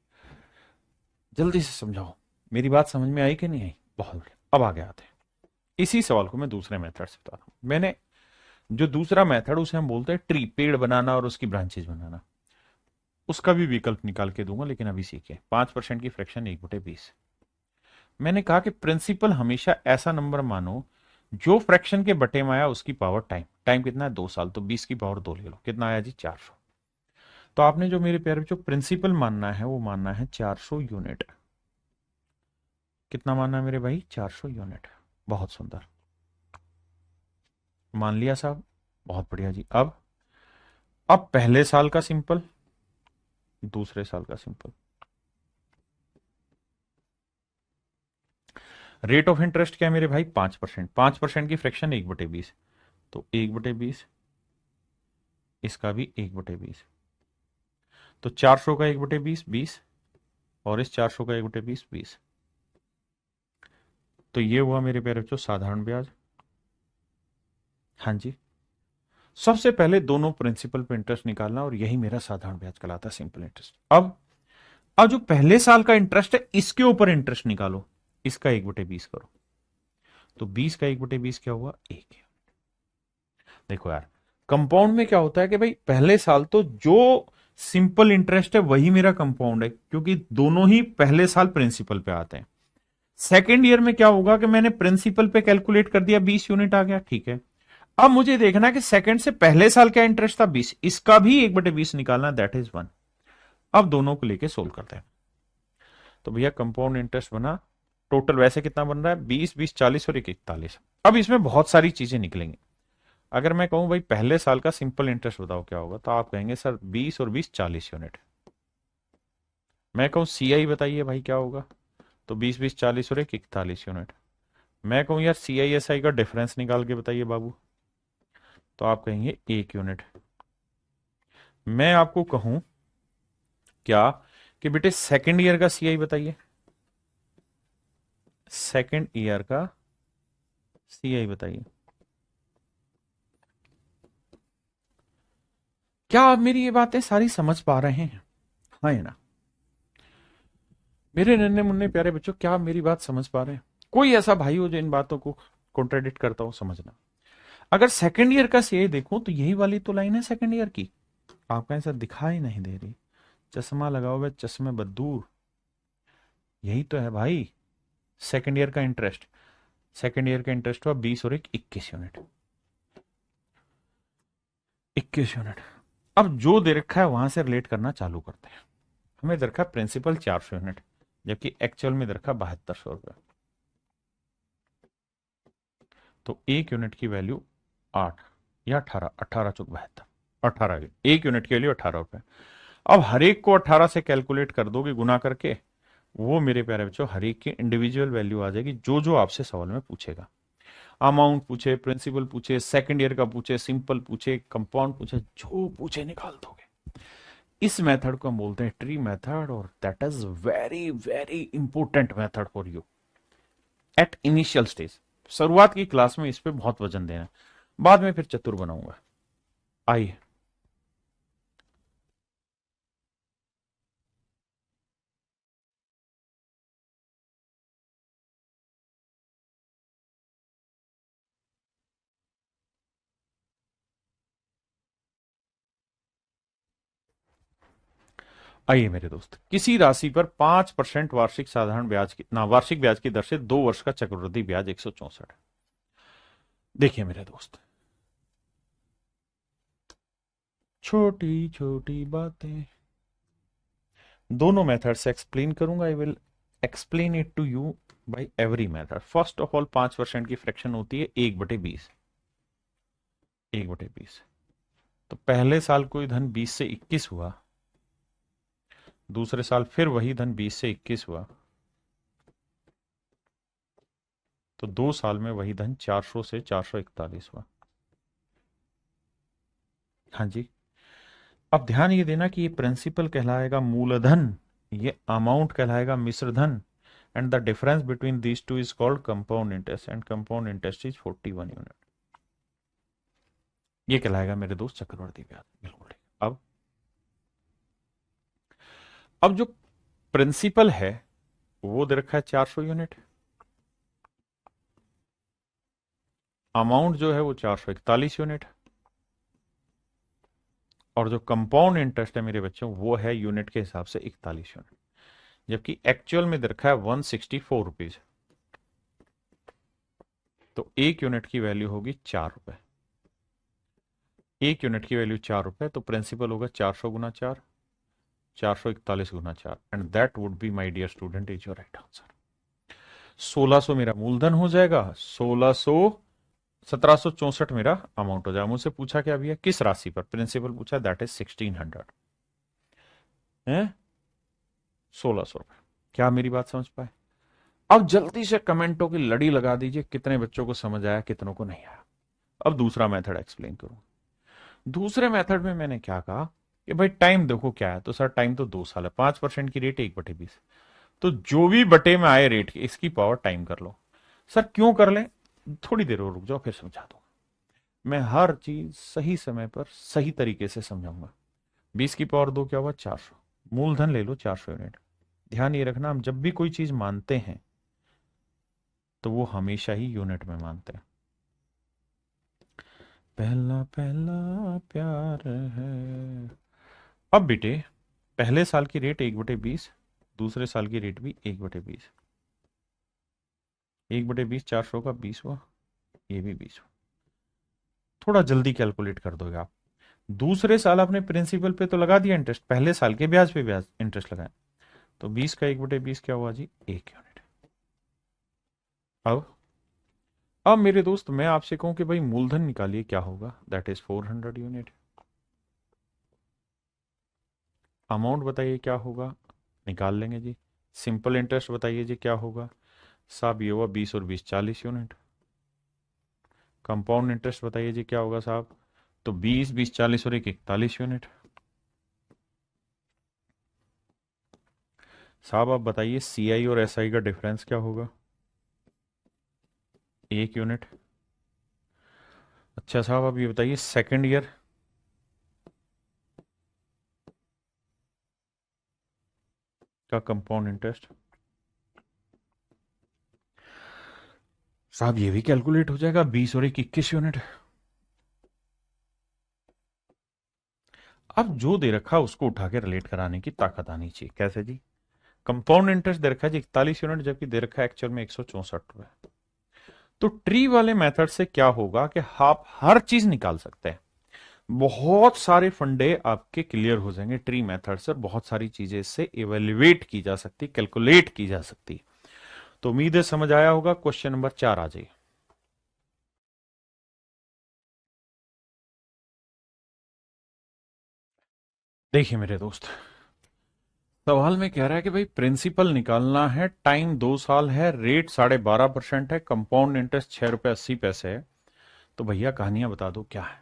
जल्दी से समझाओ। मेरी बात समझ में आई कि नहीं आई। बहुत बढ़िया। अब आगे आते हैं। इसी सवाल को मैं दूसरे मेथड से बता रहा हूं। मैंने जो दूसरा मेथड उसे हम बोलते हैं ट्री, पेड़ बनाना और उसकी ब्रांचेज बनाना, उसका भी विकल्प निकाल के दूंगा, लेकिन अभी सीखिए। 5% की फ्रैक्शन 1/20। मैंने कहा कि प्रिंसिपल हमेशा ऐसा नंबर मानो जो फ्रैक्शन के बटे में आया उसकी पावर टाइम, टाइम कितना है 2 साल, तो 20 की पावर 2 ले लो, कितना आया जी 400। तो आपने जो मेरे प्यारे जो प्रिंसिपल मानना है वो मानना है 400 यूनिट। कितना मानना है मेरे भाई 400 यूनिट। बहुत सुंदर, मान लिया साहब। बहुत बढ़िया जी। अब अब पहले साल का सिंपल, दूसरे साल का सिंपल। रेट ऑफ इंटरेस्ट क्या है मेरे भाई? 5%। 5% की फ्रैक्शन 1/20, तो 1/20, इसका भी 1/20, तो 400 का 1/20 20, और इस 400 का 1/20 20। तो ये हुआ मेरे प्यारे बच्चों साधारण ब्याज। हाँ जी, सबसे पहले दोनों प्रिंसिपल पे इंटरेस्ट निकालना, और यही मेरा साधारण ब्याज कहलाता है, सिंपल इंटरेस्ट। अब जो पहले साल का इंटरेस्ट है इसके ऊपर इंटरेस्ट निकालो, इसका 1/20 करो, तो 20 का 1/20 क्या हुआ? 1। देखो यार, कंपाउंड में क्या होता है कि भाई पहले साल तो जो सिंपल इंटरेस्ट है वही मेरा कंपाउंड है, क्योंकि दोनों ही पहले साल प्रिंसिपल पे आते हैं। सेकेंड ईयर में क्या होगा कि मैंने प्रिंसिपल पे कैलकुलेट कर दिया, 20 यूनिट आ गया, ठीक है। अब मुझे देखना है कि सेकंड से पहले साल क्या इंटरेस्ट था, 20, इसका भी 1/20 निकालना, दैट इज 1। अब दोनों को लेके सोल्व करते हैं। तो भैया कंपाउंड इंटरेस्ट बना, टोटल वैसे कितना बन रहा है? 20 20 40 और 41। अब इसमें बहुत सारी चीजें निकलेंगी। अगर मैं कहूं भाई पहले साल का सिंपल इंटरेस्ट बताओ क्या होगा, तो आप कहेंगे सर 20 और 20 40 यूनिट। मैं कहूं सीआई बताइए भाई क्या होगा, तो 20 20 40 और 41 यूनिट। मैं कहूं यार सीआईएसआई का डिफरेंस निकाल के बताइए बाबू, तो आप कहेंगे 1 यूनिट। मैं आपको कहूं क्या कि बेटे सेकंड ईयर का सीआई बताइए, सेकंड ईयर का सीआई बताइए। क्या आप मेरी ये बातें सारी समझ पा रहे हैं? हाँ या ना? मेरे नन्हे मुन्ने प्यारे बच्चों, क्या आप मेरी बात समझ पा रहे हैं? कोई ऐसा भाई हो जो इन बातों को कॉन्ट्राडिक्ट करता हो, समझना। अगर सेकंड ईयर का सीआई देखूं तो यही वाली तो लाइन है सेकंड ईयर की, आपका ऐसा दिखाई नहीं दे रही। चश्मा लगाओ वे चश्मे बदूर, यही तो है भाई सेकंड ईयर का इंटरेस्ट। सेकंड ईयर का इंटरेस्ट हुआ 20 और 21 यूनिट, 21 यूनिट। अब जो दे रखा है वहां से रिलेट करना चालू करते हैं। हमें दे रखा है प्रिंसिपल 400 यूनिट, जबकि एक्चुअल में दे रखा 7200 रुपये, तो 1 यूनिट की वैल्यू 8 या 18, 18 चौक 72, 18, 1 यूनिट के लिए 18 रुपए। अब हर एक को 18 से कैलकुलेट कर दोगे गुना करके, वो मेरे प्यारे बच्चों हर एक की इंडिविजुअल वैल्यू आ जाएगी, जो जो आपसे सवाल में पूछेगा। अमाउंट पूछे, प्रिंसिपल पूछे, सेकंड ईयर का पूछे, सिंपल पूछे, कंपाउंड पूछे, जो पूछे निकाल दोगे। इस मेथड को हम बोलते हैं ट्री मेथड, और that is very very important method for you at initial stage. शुरुआत की क्लास में इस पे बहुत वजन देना, बाद में फिर चतुर बनाऊंगा। आइए, आइए मेरे दोस्त, किसी राशि पर 5% वार्षिक साधारण ब्याज की ना वार्षिक ब्याज की दर से 2 वर्ष का चक्रवृद्धि ब्याज 164। देखिए मेरे दोस्त, छोटी छोटी बातें, दोनों मेथड से एक्सप्लेन करूंगा। I will explain it to you by every method. First of all 5% की फ्रैक्शन होती है 1/20, 1/20। तो पहले साल कोई धन 20 से 21 हुआ, दूसरे साल फिर वही धन 20 से 21 हुआ, तो 2 साल में वही धन 400 से 441 हुआ। हाँ जी। अब ध्यान ये देना कि ये प्रिंसिपल कहलाएगा मूलधन, ये अमाउंट कहलाएगा मिश्रधन, and the difference between these two is called compound interest, and compound interest is 41 unit. ये कहलाएगा मेरे दोस्त चक्रवर्ती ब्याज, बिल्कुल ठीक। अब जो प्रिंसिपल है वो दे रखा है 400 यूनिट, अमाउंट जो है वो 441 यूनिट, और जो कंपाउंड इंटरेस्ट है मेरे बच्चों वो है यूनिट के हिसाब से 41 यूनिट, जबकि एक्चुअल में दे रखा है 164 रुपीज। तो 1 यूनिट की वैल्यू होगी 4 रुपए, 1 यूनिट की वैल्यू 4 रुपए, तो प्रिंसिपल होगा 400 गुना 4, 441 गुना 4, and that would be my dear student is your right answer. 1600 मेरा मूलधन हो जाएगा, 1600 1764 मेरा अमाउंट हो जाए। मुझसे पूछा क्या भैया किस राशि पर, प्रिंसिपल पूछा, दैट इज 1600 है, 1600 रुपए। क्या मेरी बात समझ पाए? अब जल्दी से कमेंटों की लड़ी लगा दीजिए, कितने बच्चों को समझ आया, कितनों को नहीं आया। अब दूसरा मेथड एक्सप्लेन करूं। दूसरे मेथड में मैंने क्या कहा कि भाई टाइम देखो क्या है, तो सर टाइम तो 2 साल है, 5% की रेट 1/20, तो जो भी बटे में आए रेट की इसकी पावर टाइम कर लो। सर क्यों कर लें, थोड़ी देर और रुक जाओ फिर समझा दूंगा। मैं हर चीज सही समय पर सही तरीके से समझाऊंगा। 20 की पावर 2 क्या हुआ, 400। मूलधन ले लो 400 यूनिट। ध्यान ये रखना, हम जब भी कोई चीज मानते हैं तो वो हमेशा ही यूनिट में मानते हैं। पहला पहला प्यार है। अब बेटे पहले साल की रेट 1/20, दूसरे साल की रेट भी 1/20। 1/20 400 का 20 हुआ, ये भी 20 हुआ। थोड़ा जल्दी कैलकुलेट कर दोगे आप। दूसरे साल आपने प्रिंसिपल पे तो लगा दिया इंटरेस्ट, पहले साल के ब्याज पे ब्याज इंटरेस्ट लगाया, तो 20 का 1/20 क्या हुआ जी, 1 यूनिट। अब मेरे दोस्त मैं आपसे कहूं कि भाई मूलधन निकालिए, क्या होगा, दैट इज 400 यूनिट। अमाउंट बताइए क्या होगा, निकाल लेंगे जी। सिंपल इंटरेस्ट बताइए जी क्या होगा, साहब ये हुआ 20 और 20 40 यूनिट। कंपाउंड इंटरेस्ट बताइए जी क्या होगा साहब, तो 20 20 40 और 1 41 यूनिट। साहब आप बताइए सीआई और एसआई का डिफरेंस क्या होगा, 1 यूनिट। अच्छा साहब आप ये बताइए सेकेंड ईयर का कंपाउंड इंटरेस्ट, साहब ये भी कैलकुलेट हो जाएगा, 20 और 1 21 यूनिट। अब जो दे रखा उसको उठा के रिलेट कराने की ताकत आनी चाहिए। कैसे जी, कंपाउंड इंटरेस्ट दे रखा है जी 41 यूनिट, जबकि दे रखा है एक्चुअल में 164 रुपए। तो ट्री वाले मेथड से क्या होगा कि आप हर चीज निकाल सकते हैं, बहुत सारे फंडे आपके क्लियर हो जाएंगे ट्री मेथड से, बहुत सारी चीजें इससे इवेल्युएट की जा सकती, कैलकुलेट की जा सकती। तो उम्मीद है समझ आया होगा। क्वेश्चन नंबर 4 आ जाइए। देखिए मेरे दोस्त, सवाल में कह रहा है कि भाई प्रिंसिपल निकालना है, टाइम 2 साल है, रेट 12.5% है, कंपाउंड इंटरेस्ट 6 रुपए 80 पैसे है। तो भैया कहानियां बता दो क्या है,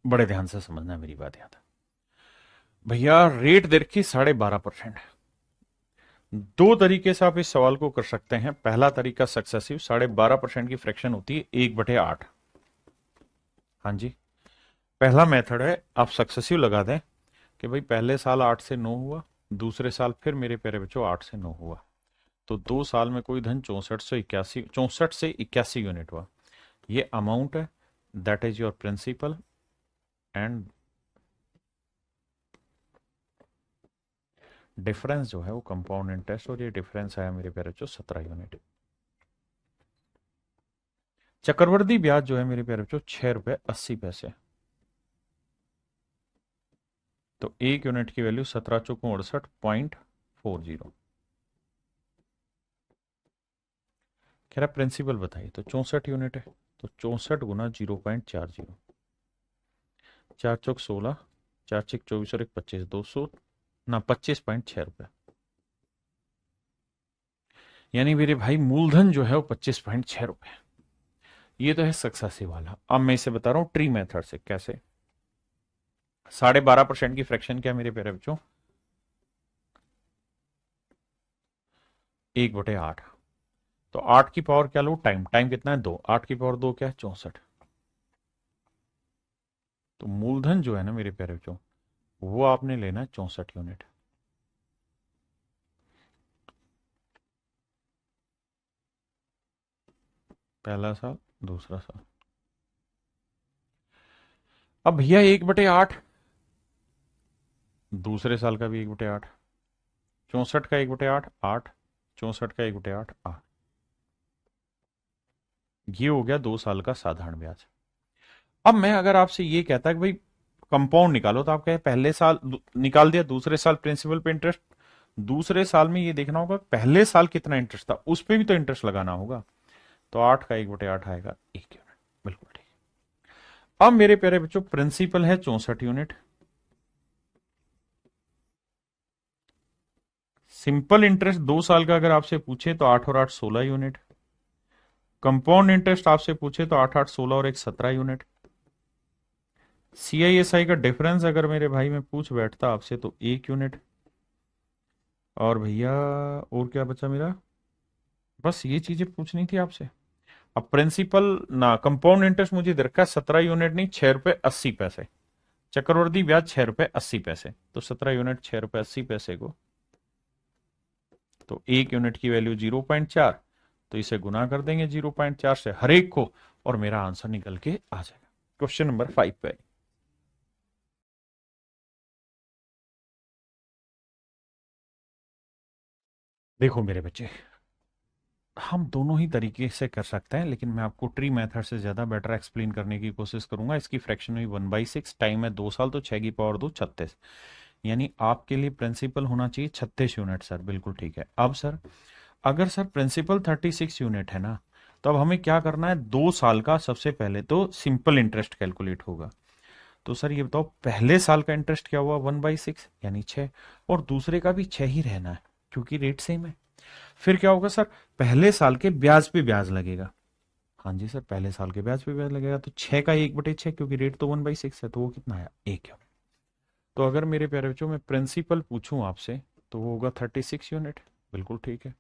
बड़े ध्यान से समझना है मेरी बात याद है। भैया रेट दे रखी 12.5% है। दो तरीके से आप इस सवाल को कर सकते हैं। पहला तरीका सक्सेसिव, 12.5% की फ्रैक्शन होती है 1/8। हाँ जी, पहला मेथड है, आप सक्सेसिव लगा दें कि भाई पहले साल 8 से 9 हुआ, दूसरे साल फिर मेरे प्यारे बच्चों 8 से 9 हुआ, तो 2 साल में कोई धन 64 से 81 यूनिट हुआ। ये अमाउंट है, that is your principal, and difference जो है वो कंपाउंड इंटरेस्ट, और ये डिफरेंस आया मेरे प्यारे बच्चों 17 यूनिट। चक्रवर्ती ब्याज जो है मेरे प्यारे बच्चों 6 रुपए 80 पैसे। तो 1 यूनिट की वैल्यू 17 × 4 = 68.40। कह रहा प्रिंसिपल बताइए, तो 64 यूनिट है, तो 64 × 0.40, 4 × 16, 4 × 24 और 1 25, 200 ना 25.6 रुपए। यानी मेरे भाई मूलधन जो है वो 25.6 रुपए। ये तो है सक्सेसिव वाला। अब मैं इसे बता रहा हूं ट्री मेथड से कैसे। 12.5% की फ्रैक्शन क्या है मेरे प्यारे बच्चों, 1/8। तो 8 की पावर क्या लो, टाइम, टाइम कितना है 2, 8 की पावर 2 क्या है 64। तो मूलधन जो है ना मेरे प्यारे बच्चों, वो आपने लेना है 64 यूनिट। पहला साल, दूसरा साल। अब भैया 1/8, दूसरे साल का भी 1/8, 64 का 1/8 8, 64 का 1/8 8। ये हो गया 2 साल का साधारण ब्याज। अब मैं अगर आपसे ये कहता कि भाई कंपाउंड निकालो, तो आप कहे पहले साल निकाल दिया, दूसरे साल प्रिंसिपल पे इंटरेस्ट, दूसरे साल में ये देखना होगा पहले साल कितना इंटरेस्ट था, उस पर भी तो इंटरेस्ट लगाना होगा। तो 8 का 1/8 आएगा 1 यूनिट। बिल्कुल ठीक। अब मेरे प्यारे बच्चों प्रिंसिपल है 64 यूनिट, सिंपल इंटरेस्ट 2 साल का अगर आपसे पूछे तो 8 और 8 16 यूनिट, कंपाउंड इंटरेस्ट आपसे पूछे तो 8 8 16 और 1 17 यूनिट, सीआईएसआई का डिफरेंस अगर मेरे भाई में पूछ बैठता आपसे तो 1 यूनिट, और भैया और क्या बचा मेरा, बस ये चीजें पूछनी थी आपसे। अब प्रिंसिपल ना कंपाउंड इंटरेस्ट मुझे दे रखा है 17 यूनिट नहीं 6 रुपए 80 पैसे, चक्रवर्ती ब्याज 6 रुपए 80 पैसे, तो 17 यूनिट 6 रुपए 80 पैसे को, तो 1 यूनिट की वैल्यू 0.4, तो इसे गुना कर देंगे 0.4 से हर एक को, और मेरा आंसर निकल के आ जाएगा। क्वेश्चन नंबर 5 पे देखो मेरे बच्चे, हम दोनों ही तरीके से कर सकते हैं, लेकिन मैं आपको ट्री मेथड से ज्यादा बेटर एक्सप्लेन करने की कोशिश करूंगा। इसकी फ्रैक्शन हुई 1/6, टाइम है 2 साल, तो 6 की पावर 2 36, यानी आपके लिए प्रिंसिपल होना चाहिए 36 यूनिट। सर बिल्कुल ठीक है। अब सर अगर सर प्रिंसिपल 36 यूनिट है ना, तो अब हमें क्या करना है, 2 साल का सबसे पहले तो सिंपल इंटरेस्ट कैलकुलेट होगा। तो सर ये बताओ पहले साल का इंटरेस्ट क्या हुआ, 1/6 यानी 6, और दूसरे का भी 6 ही रहना है क्योंकि रेट सेम है। फिर क्या होगा सर, पहले साल के ब्याज पे ब्याज लगेगा। हाँ जी सर, पहले साल के ब्याज पे ब्याज लगेगा, तो 6 का 1/6 क्योंकि रेट तो 1/6 है, तो वो कितना आया, 1 यूनिट। तो अगर मेरे प्यारे बच्चों मैं प्रिंसिपल पूछूं आपसे तो वो होगा 36 यूनिट, बिल्कुल ठीक है।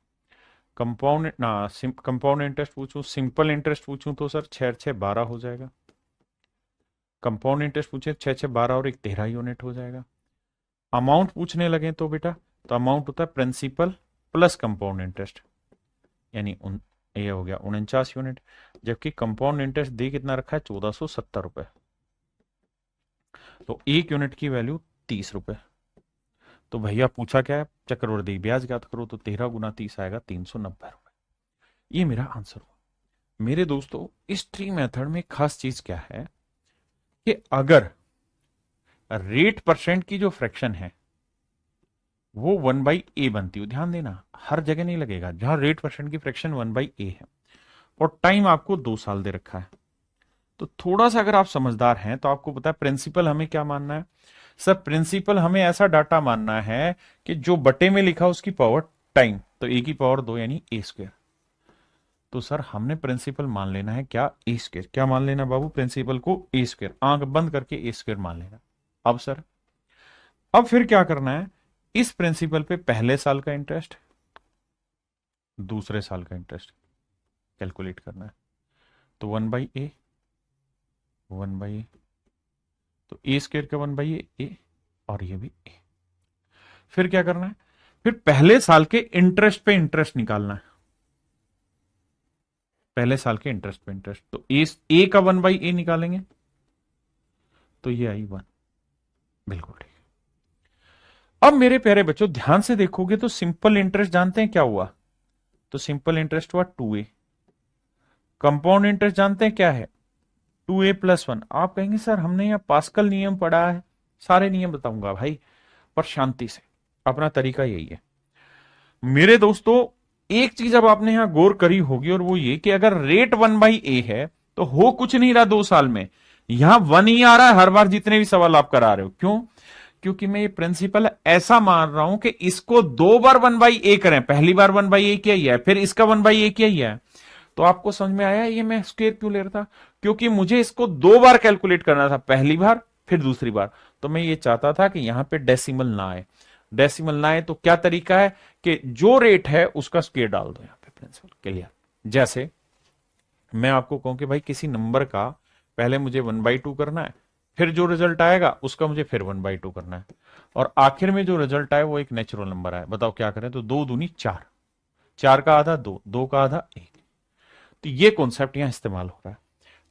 कंपाउंड ना कंपाउंड इंटरेस्ट पूछूं, सिंपल इंटरेस्ट पूछूं तो सर 6 6 12 हो जाएगा। कंपाउंड इंटरेस्ट पूछे 6 6 12 और 1 13 यूनिट हो जाएगा। अमाउंट पूछने लगे तो बेटा, तो अमाउंट होता है प्रिंसिपल प्लस कंपाउंड इंटरेस्ट, यानी ये हो गया 49 यूनिट, जबकि कंपाउंड इंटरेस्ट दे कितना रखा है, 1470 रुपए, तो 1 यूनिट की वैल्यू 30 रुपए। तो भैया पूछा क्या है, चक्रवृद्धि ब्याज ज्ञात करो, तो 13 गुना 30 आएगा 390 रुपए। ये मेरा आंसर हुआ। मेरे दोस्तों इस ट्री मेथड में खास चीज क्या है कि अगर रेट परसेंट की जो फ्रैक्शन है वो 1/a बनती हो, ध्यान देना हर जगह नहीं लगेगा, जहां रेट परसेंट की फ्रैक्शन 1/a है और टाइम आपको 2 साल दे रखा है, तो थोड़ा सा अगर आप समझदार हैं तो आपको पता है प्रिंसिपल हमें क्या मानना है। सर प्रिंसिपल हमें ऐसा डाटा मानना है कि जो बटे में लिखा उसकी पावर टाइम, तो ए की पावर 2 यानी ए स्क्वायर। तो सर हमने प्रिंसिपल मान लेना है क्या, ए स्क्वायर। क्या मान लेना बाबू, प्रिंसिपल को ए स्क्वायर, आंख बंद करके ए स्क्वायर मान लेना। अब सर अब फिर क्या करना है, इस प्रिंसिपल पे पहले साल का इंटरेस्ट दूसरे साल का इंटरेस्ट कैलकुलेट करना है, तो 1/a 1/a, तो ए स्क्वायर का 1/a ए, और ये भी ए। फिर क्या करना है, फिर पहले साल के इंटरेस्ट पे इंटरेस्ट निकालना है, पहले साल के इंटरेस्ट पे इंटरेस्ट, तो ए का 1/a निकालेंगे, तो ये आई 1, बिल्कुल ठीक। अब मेरे प्यारे बच्चों ध्यान से देखोगे तो सिंपल इंटरेस्ट जानते हैं क्या हुआ, तो सिंपल इंटरेस्ट हुआ 2a। कंपाउंड इंटरेस्ट जानते हैं क्या है, 2a+1। आप कहेंगे सर हमने यहां पास्कल नियम पढ़ा है, सारे नियम बताऊंगा भाई, पर शांति से, अपना तरीका यही है। मेरे दोस्तों एक चीज अब आपने यहां गौर करी होगी, और वो ये कि अगर रेट 1/a है तो हो कुछ नहीं रहा 2 साल में, यहां 1 ही आ रहा है हर बार जितने भी सवाल आप करा रहे हो। क्यों, क्योंकि मैं ये प्रिंसिपल ऐसा मान रहा हूं कि इसको 2 बार 1/a करें, पहली बार 1/a किया ही है, फिर इसका 1/a किया ही है। तो आपको समझ में आया ये मैं स्क्वायर क्यों ले रहा था, क्योंकि मुझे इसको 2 बार कैलकुलेट करना था, पहली बार फिर दूसरी बार। तो मैं ये चाहता था कि यहां पे डेसिमल ना आए, डेसिमल ना आए तो क्या तरीका है कि जो रेट है उसका स्क्वायर डाल दो यहां पे, प्रिंसिपल क्लियर। जैसे मैं आपको कहूं कि भाई किसी नंबर का पहले मुझे 1/2 करना है, फिर जो रिजल्ट आएगा उसका मुझे फिर 1/2 करना है, और आखिर में जो रिजल्ट आए वो एक नेचुरल नंबर आए। बताओ क्या करें, तो 2 दूनी 4, 4 का आधा 2, 2 का आधा 1। तो ये कॉन्सेप्ट यहां इस्तेमाल हो रहा है।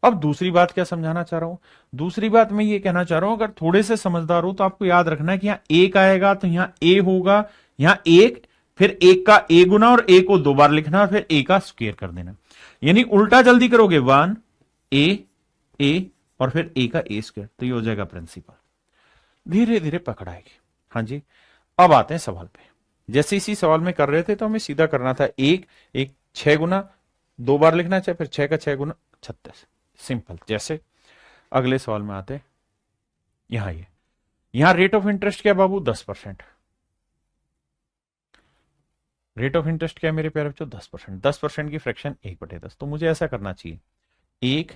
अब दूसरी बात क्या समझाना चाह रहा हूं, दूसरी बात मैं ये कहना चाह रहा हूं, अगर थोड़े से समझदार हो तो आपको याद रखना है कि यहां एक आएगा तो यहां ए होगा, यहां एक, फिर एक का ए गुना और ए को 2 बार लिखना, फिर ए का स्क्वायर कर देना, यानी उल्टा जल्दी करोगे 1 ए और फिर ए का ए स्क्वायर, तो ये हो जाएगा प्रिंसिपल। धीरे धीरे पकड़ आएगी। हाँ जी, अब आते हैं सवाल पे। जैसे इसी सवाल में कर रहे थे तो हमें सीधा करना था एक एक 6 गुना 2 बार लिखना चाहिए, फिर 6 का 6 गुना 36, सिंपल। जैसे अगले सवाल में आते, यहां ये, यहां रेट ऑफ इंटरेस्ट क्या बाबू, 10%। रेट ऑफ इंटरेस्ट क्या है मेरे प्यारे बच्चों, 10%। 10% की फ्रैक्शन 1/10। तो मुझे ऐसा करना चाहिए, एक,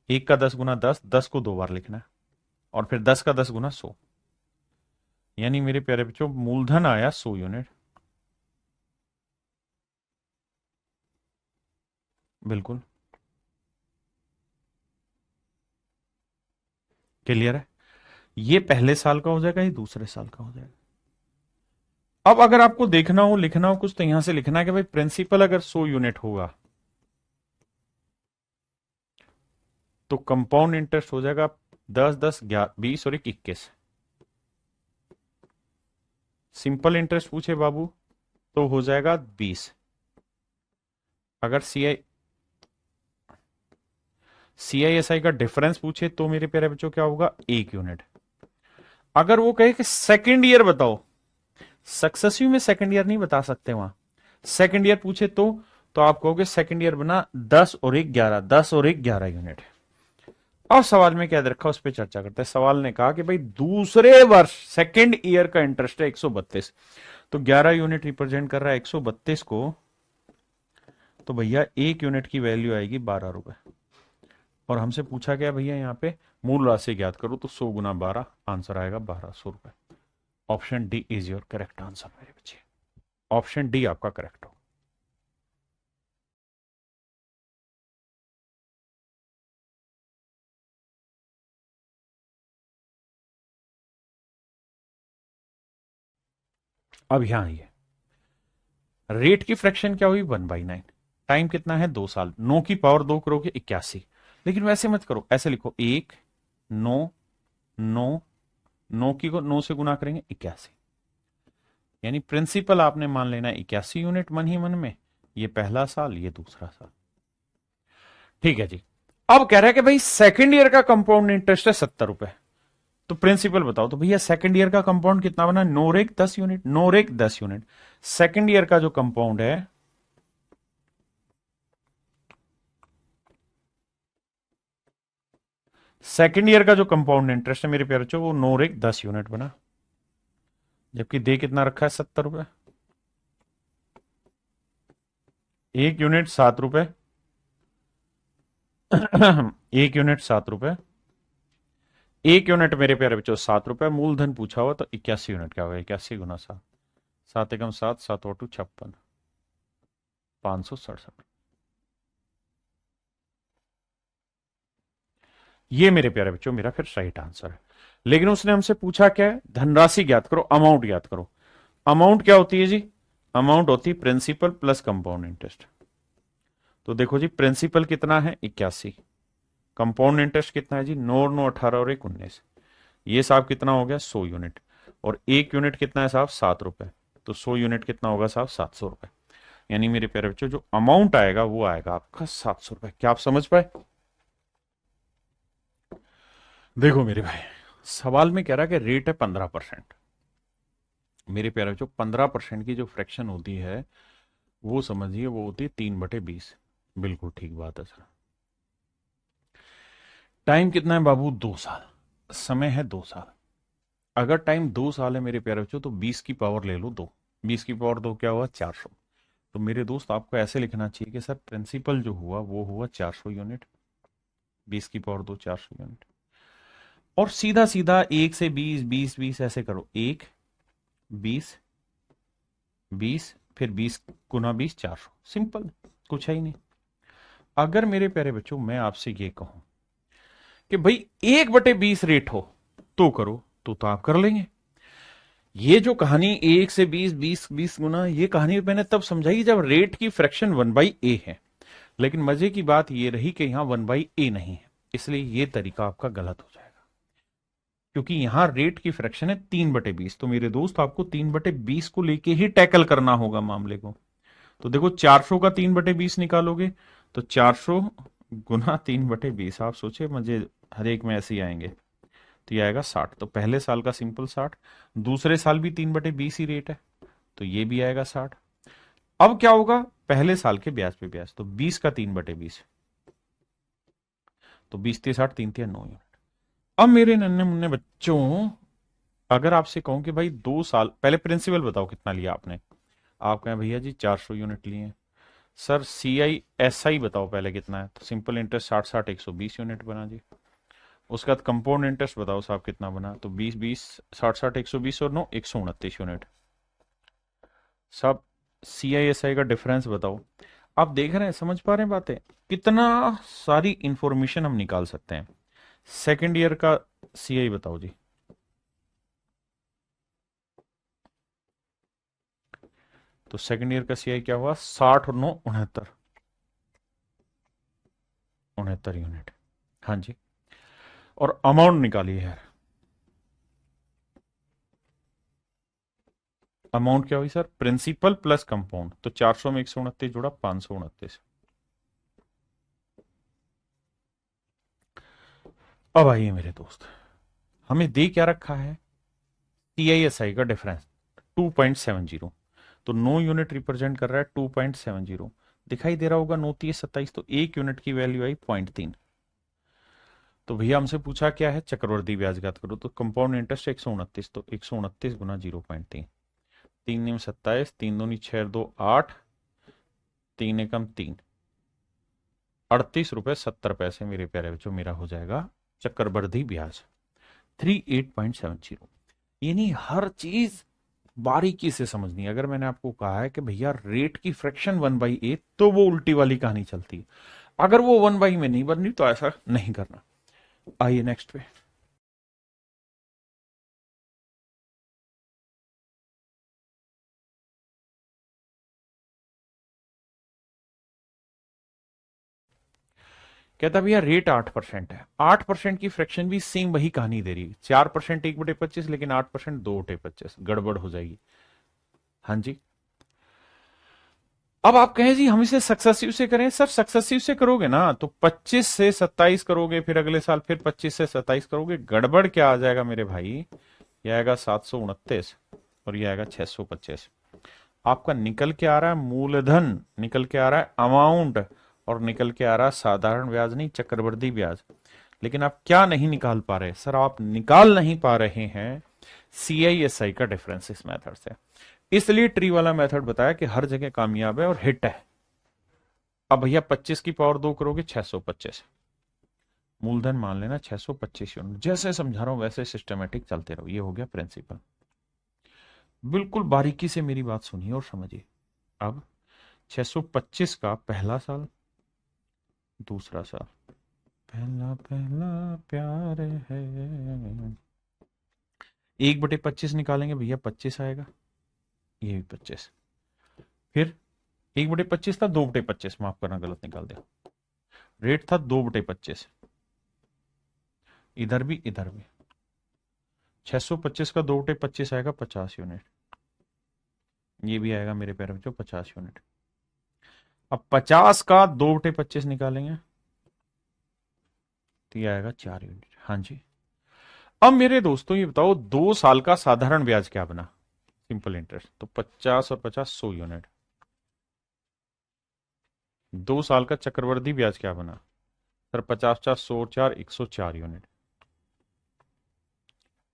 एक का 10 गुना 10, 10 को 2 बार लिखना है, और फिर 10 का 10 गुना 100, यानी मेरे प्यारे बच्चों मूलधन आया 100 यूनिट। बिल्कुल क्लियर है। ये पहले साल का हो जाएगा, ये दूसरे साल का हो जाएगा। अब अगर आपको देखना हो, लिखना हो कुछ, तो यहां से लिखना है कि भाई प्रिंसिपल अगर 100 यूनिट होगा तो कंपाउंड इंटरेस्ट हो जाएगा 10, 10, 20 और 21। सिंपल इंटरेस्ट पूछे बाबू तो हो जाएगा 20। अगर सीआईएसआई का डिफरेंस पूछे तो मेरे प्यारे बच्चों क्या होगा, 1 यूनिट। अगर वो कहे कि सेकेंड ईयर बताओ, सक्सेसिव में सेकेंड ईयर नहीं बता सकते वहां, सेकेंड ईयर पूछे तो आप कहोगे सेकेंड ईयर बना 10 और 1 11, 10 और 1 11 यूनिट। अब सवाल में क्या दे रखा उस पर चर्चा करते हैं। सवाल ने कहा कि भाई दूसरे वर्ष सेकेंड ईयर का इंटरेस्ट है 132, तो 11 यूनिट रिप्रेजेंट कर रहा है 132 को, तो भैया 1 यूनिट की वैल्यू आएगी 12 रुपए। और हमसे पूछा गया भैया यहाँ पे मूल राशि ज्ञात करो, तो 100 गुना 12, आंसर आएगा 1200 रुपए। Option D is your correct answer मेरे बच्चे, ऑप्शन डी आपका करेक्ट हो। अब यहां ये रेट की फ्रैक्शन क्या हुई, 1/9। टाइम कितना है, 2 साल। 9 की पावर 2 करोगे 81। लेकिन वैसे मत करो, ऐसे लिखो 1, 9, 9, 9 की को 9 से गुना करेंगे 81, यानी प्रिंसिपल आपने मान लेना 81 यूनिट मन ही मन में। ये पहला साल, ये दूसरा साल। ठीक है जी। अब कह रहा है कि भाई सेकंड ईयर का कंपाउंड इंटरेस्ट है 70 रुपए, तो प्रिंसिपल बताओ। तो भैया सेकंड ईयर का कंपाउंड कितना बना, नोरेक 10 यूनिट, नोरेक 10 यूनिट। सेकंड ईयर का जो कंपाउंड है, सेकंड ईयर का जो कंपाउंड इंटरेस्ट है मेरे प्यारे बच्चों, वो नोरेक 10 यूनिट बना, जबकि दे कितना रखा है, 70 रुपए। 1 यूनिट 7 रुपए, 1 यूनिट 7 रुपए, 1 यूनिट मेरे प्यारे बच्चों 7 रुपए। मूलधन पूछा हुआ तो 81 यूनिट क्या होगा, 81 गुना 7, 7 एकम 7, 7 और 2 56, 567। ये मेरे प्यारे बच्चों मेरा फिर राइट आंसर है। लेकिन उसने हमसे पूछा क्या है, धनराशि ज्ञात करो, अमाउंट ज्ञात करो। अमाउंट क्या होती है जी, अमाउंट होती है प्रिंसिपल प्लस कंपाउंड इंटरेस्ट। तो देखो जी प्रिंसिपल कितना है 81, कंपाउंड इंटरेस्ट कितना है जी 9, 9, 18 और 1 19। ये साहब कितना हो गया 100 यूनिट, और 1 यूनिट कितना है साहब 7 रुपए, तो 100 यूनिट कितना होगा साहब 700 रुपए। यानी मेरे प्यारे बच्चों जो अमाउंट आएगा वो आएगा आपका 700 रुपए। क्या आप समझ पाए। देखो मेरे भाई, सवाल में कह रहा है कि रेट है 15%। मेरे प्यारे बच्चों 15% की जो फ्रैक्शन होती है वो समझिए वो होती है 3/20। बिल्कुल ठीक बात है सर। टाइम कितना है बाबू, 2 साल। समय है 2 साल। अगर टाइम 2 साल है मेरे प्यारे बच्चों, तो 20 की पावर ले लो 2, 20 की पावर 2 क्या हुआ 400। तो मेरे दोस्त आपको ऐसे लिखना चाहिए कि सर प्रिंसिपल जो हुआ वो हुआ 400 यूनिट, 20 की पावर 2 400 यूनिट। और सीधा सीधा 1 से 20, 20, 20 ऐसे करो, 1, 20, 20, फिर 20 गुना 20 400। सिंपल, कुछ है ही नहीं। अगर मेरे प्यारे बच्चों मैं आपसे ये कहूं कि भाई 1/20 रेट हो तो करो, तो आप कर लेंगे। ये जो कहानी 1 से 20, 20, 20 गुना, ये कहानी मैंने तब समझाई जब रेट की फ्रैक्शन 1/a है। लेकिन मजे की बात ये रही कि यहां 1/a नहीं है, इसलिए ये तरीका आपका गलत हो जाएगा, क्योंकि यहां रेट की फ्रैक्शन है 3/20। तो मेरे दोस्त आपको 3/20 को लेके ही टैकल करना होगा मामले को। तो देखो 400 का 3/20 निकालोगे तो 400 गुना 3/20, आप सोचे मजे हर एक में ऐसे ही आएंगे, तो ये आएगा 60। तो पहले साल का सिंपल 60, दूसरे साल भी 3/20 ही रेट है, तो ये भी आएगा 60। अब क्या होगा, पहले साल के ब्याज पे ब्याज, तो 20 का 3/20, तो 20 × 60 3 × 9 यूनिट। अब मेरे नन्हे मुन्ने बच्चों, अगर आपसे कहूं कि भाई 2 साल पहले प्रिंसिपल बताओ कितना लिया आपने, आप कहें भैया जी 400 यूनिट लिए हैं। Sir C I S I बताओ पहले कितना है, तो सिंपल इंटरेस्ट 60 60 120 यूनिट बना जी। उसके बाद कंपाउंड इंटरेस्ट बताओ साहब कितना बना, तो 20 20 60 60 120 और 9 129 यूनिट। सब सी आई एस आई का डिफरेंस बताओ। आप देख रहे हैं, समझ पा रहे हैं बातें, कितना सारी इंफॉर्मेशन हम निकाल सकते हैं। सेकेंड ईयर का सी आई बताओ जी। तो सेकेंड ईयर का सी आई क्या हुआ, 60 और 9 69, 69 यूनिट। हाँ जी। और अमाउंट निकालिए यार, अमाउंट क्या हुई सर, प्रिंसिपल प्लस कंपाउंड, तो 400 में 129 जोड़ा 529। अब आइए मेरे दोस्त, हमें दे क्या रखा है, टीआईएसआई का डिफरेंस 2.70, तो 9 यूनिट रिप्रेजेंट कर रहा है 2.70। दिखाई दे रहा होगा 9 3 27, तो 1 यूनिट की वैल्यू आई 0.3। तो भैया हमसे पूछा क्या है, चक्रवर्ती ब्याज ज्ञात करो, तो कंपाउंड इंटरेस्ट 129, तो 129 गुना 0.3, 3 9 27, 3 2 6 2 8, 3 एकम 3, 38 रुपए 70 पैसे मेरे प्यारे बच्चों मेरा हो जाएगा चक्रवर्ती ब्याज 38.70। यानी हर चीज बारीकी से समझनी है। अगर मैंने आपको कहा है कि भैया रेट की फ्रैक्शन 1/8, तो वो उल्टी वाली कहानी चलती है। अगर वो 1 में नहीं बननी तो ऐसा नहीं करना। आइए नेक्स्ट पे। कहता भैया रेट 8% है, 8% की फ्रैक्शन भी सेम वही कहानी दे रही है, 4% 1/25, लेकिन 8% 2/25, गड़बड़ हो जाएगी। हाँ जी। अब आप कहें जी हम इसे सक्सेसिव से करें, सर सक्सेसिव से करोगे ना तो 25 से 27 करोगे, फिर अगले साल फिर 25 से 27 करोगे, गड़बड़ क्या आ जाएगा मेरे भाई, ये आएगा 729 और ये आएगा 625। आपका निकल के आ रहा है मूलधन, निकल के आ रहा है अमाउंट, और निकल के आ रहा है साधारण ब्याज नहीं चक्रवृद्धि ब्याज। लेकिन आप क्या नहीं निकाल पा रहे सर, आप निकाल नहीं पा रहे हैं सीआईएसआई का डिफरेंस इस मेथड से। इसलिए ट्री वाला मेथड बताया कि हर जगह कामयाब है और हिट है। अब भैया 25 की पावर 2 करोगे 625, मूलधन मान लेना 625 यूनिट। जैसे समझा रहा हूं वैसे सिस्टमेटिक चलते रहो, ये हो गया प्रिंसिपल। बिल्कुल बारीकी से मेरी बात सुनिए और समझिए। अब 625 का पहला साल, दूसरा साल, पहला पहला प्यार है, 1/25 निकालेंगे भैया 25 आएगा, ये भी 25। फिर 1/25 था, 2/25, माफ करना गलत निकाल दिया, रेट था 2/25, इधर भी इधर भी। 625 का 2/25 आएगा 50 यूनिट, ये भी आएगा मेरे पैर में जो 50 यूनिट। अब 50 का 2/25 निकालेंगे तो ये आएगा 4 यूनिट। हाँ जी। अब मेरे दोस्तों ये बताओ 2 साल का साधारण ब्याज क्या बना, सिंपल इंटरेस्ट, तो 50 और 50 100 यूनिट। 2 साल का चक्रवृद्धि ब्याज क्या बना सर, 50 50 100 4 104 यूनिट।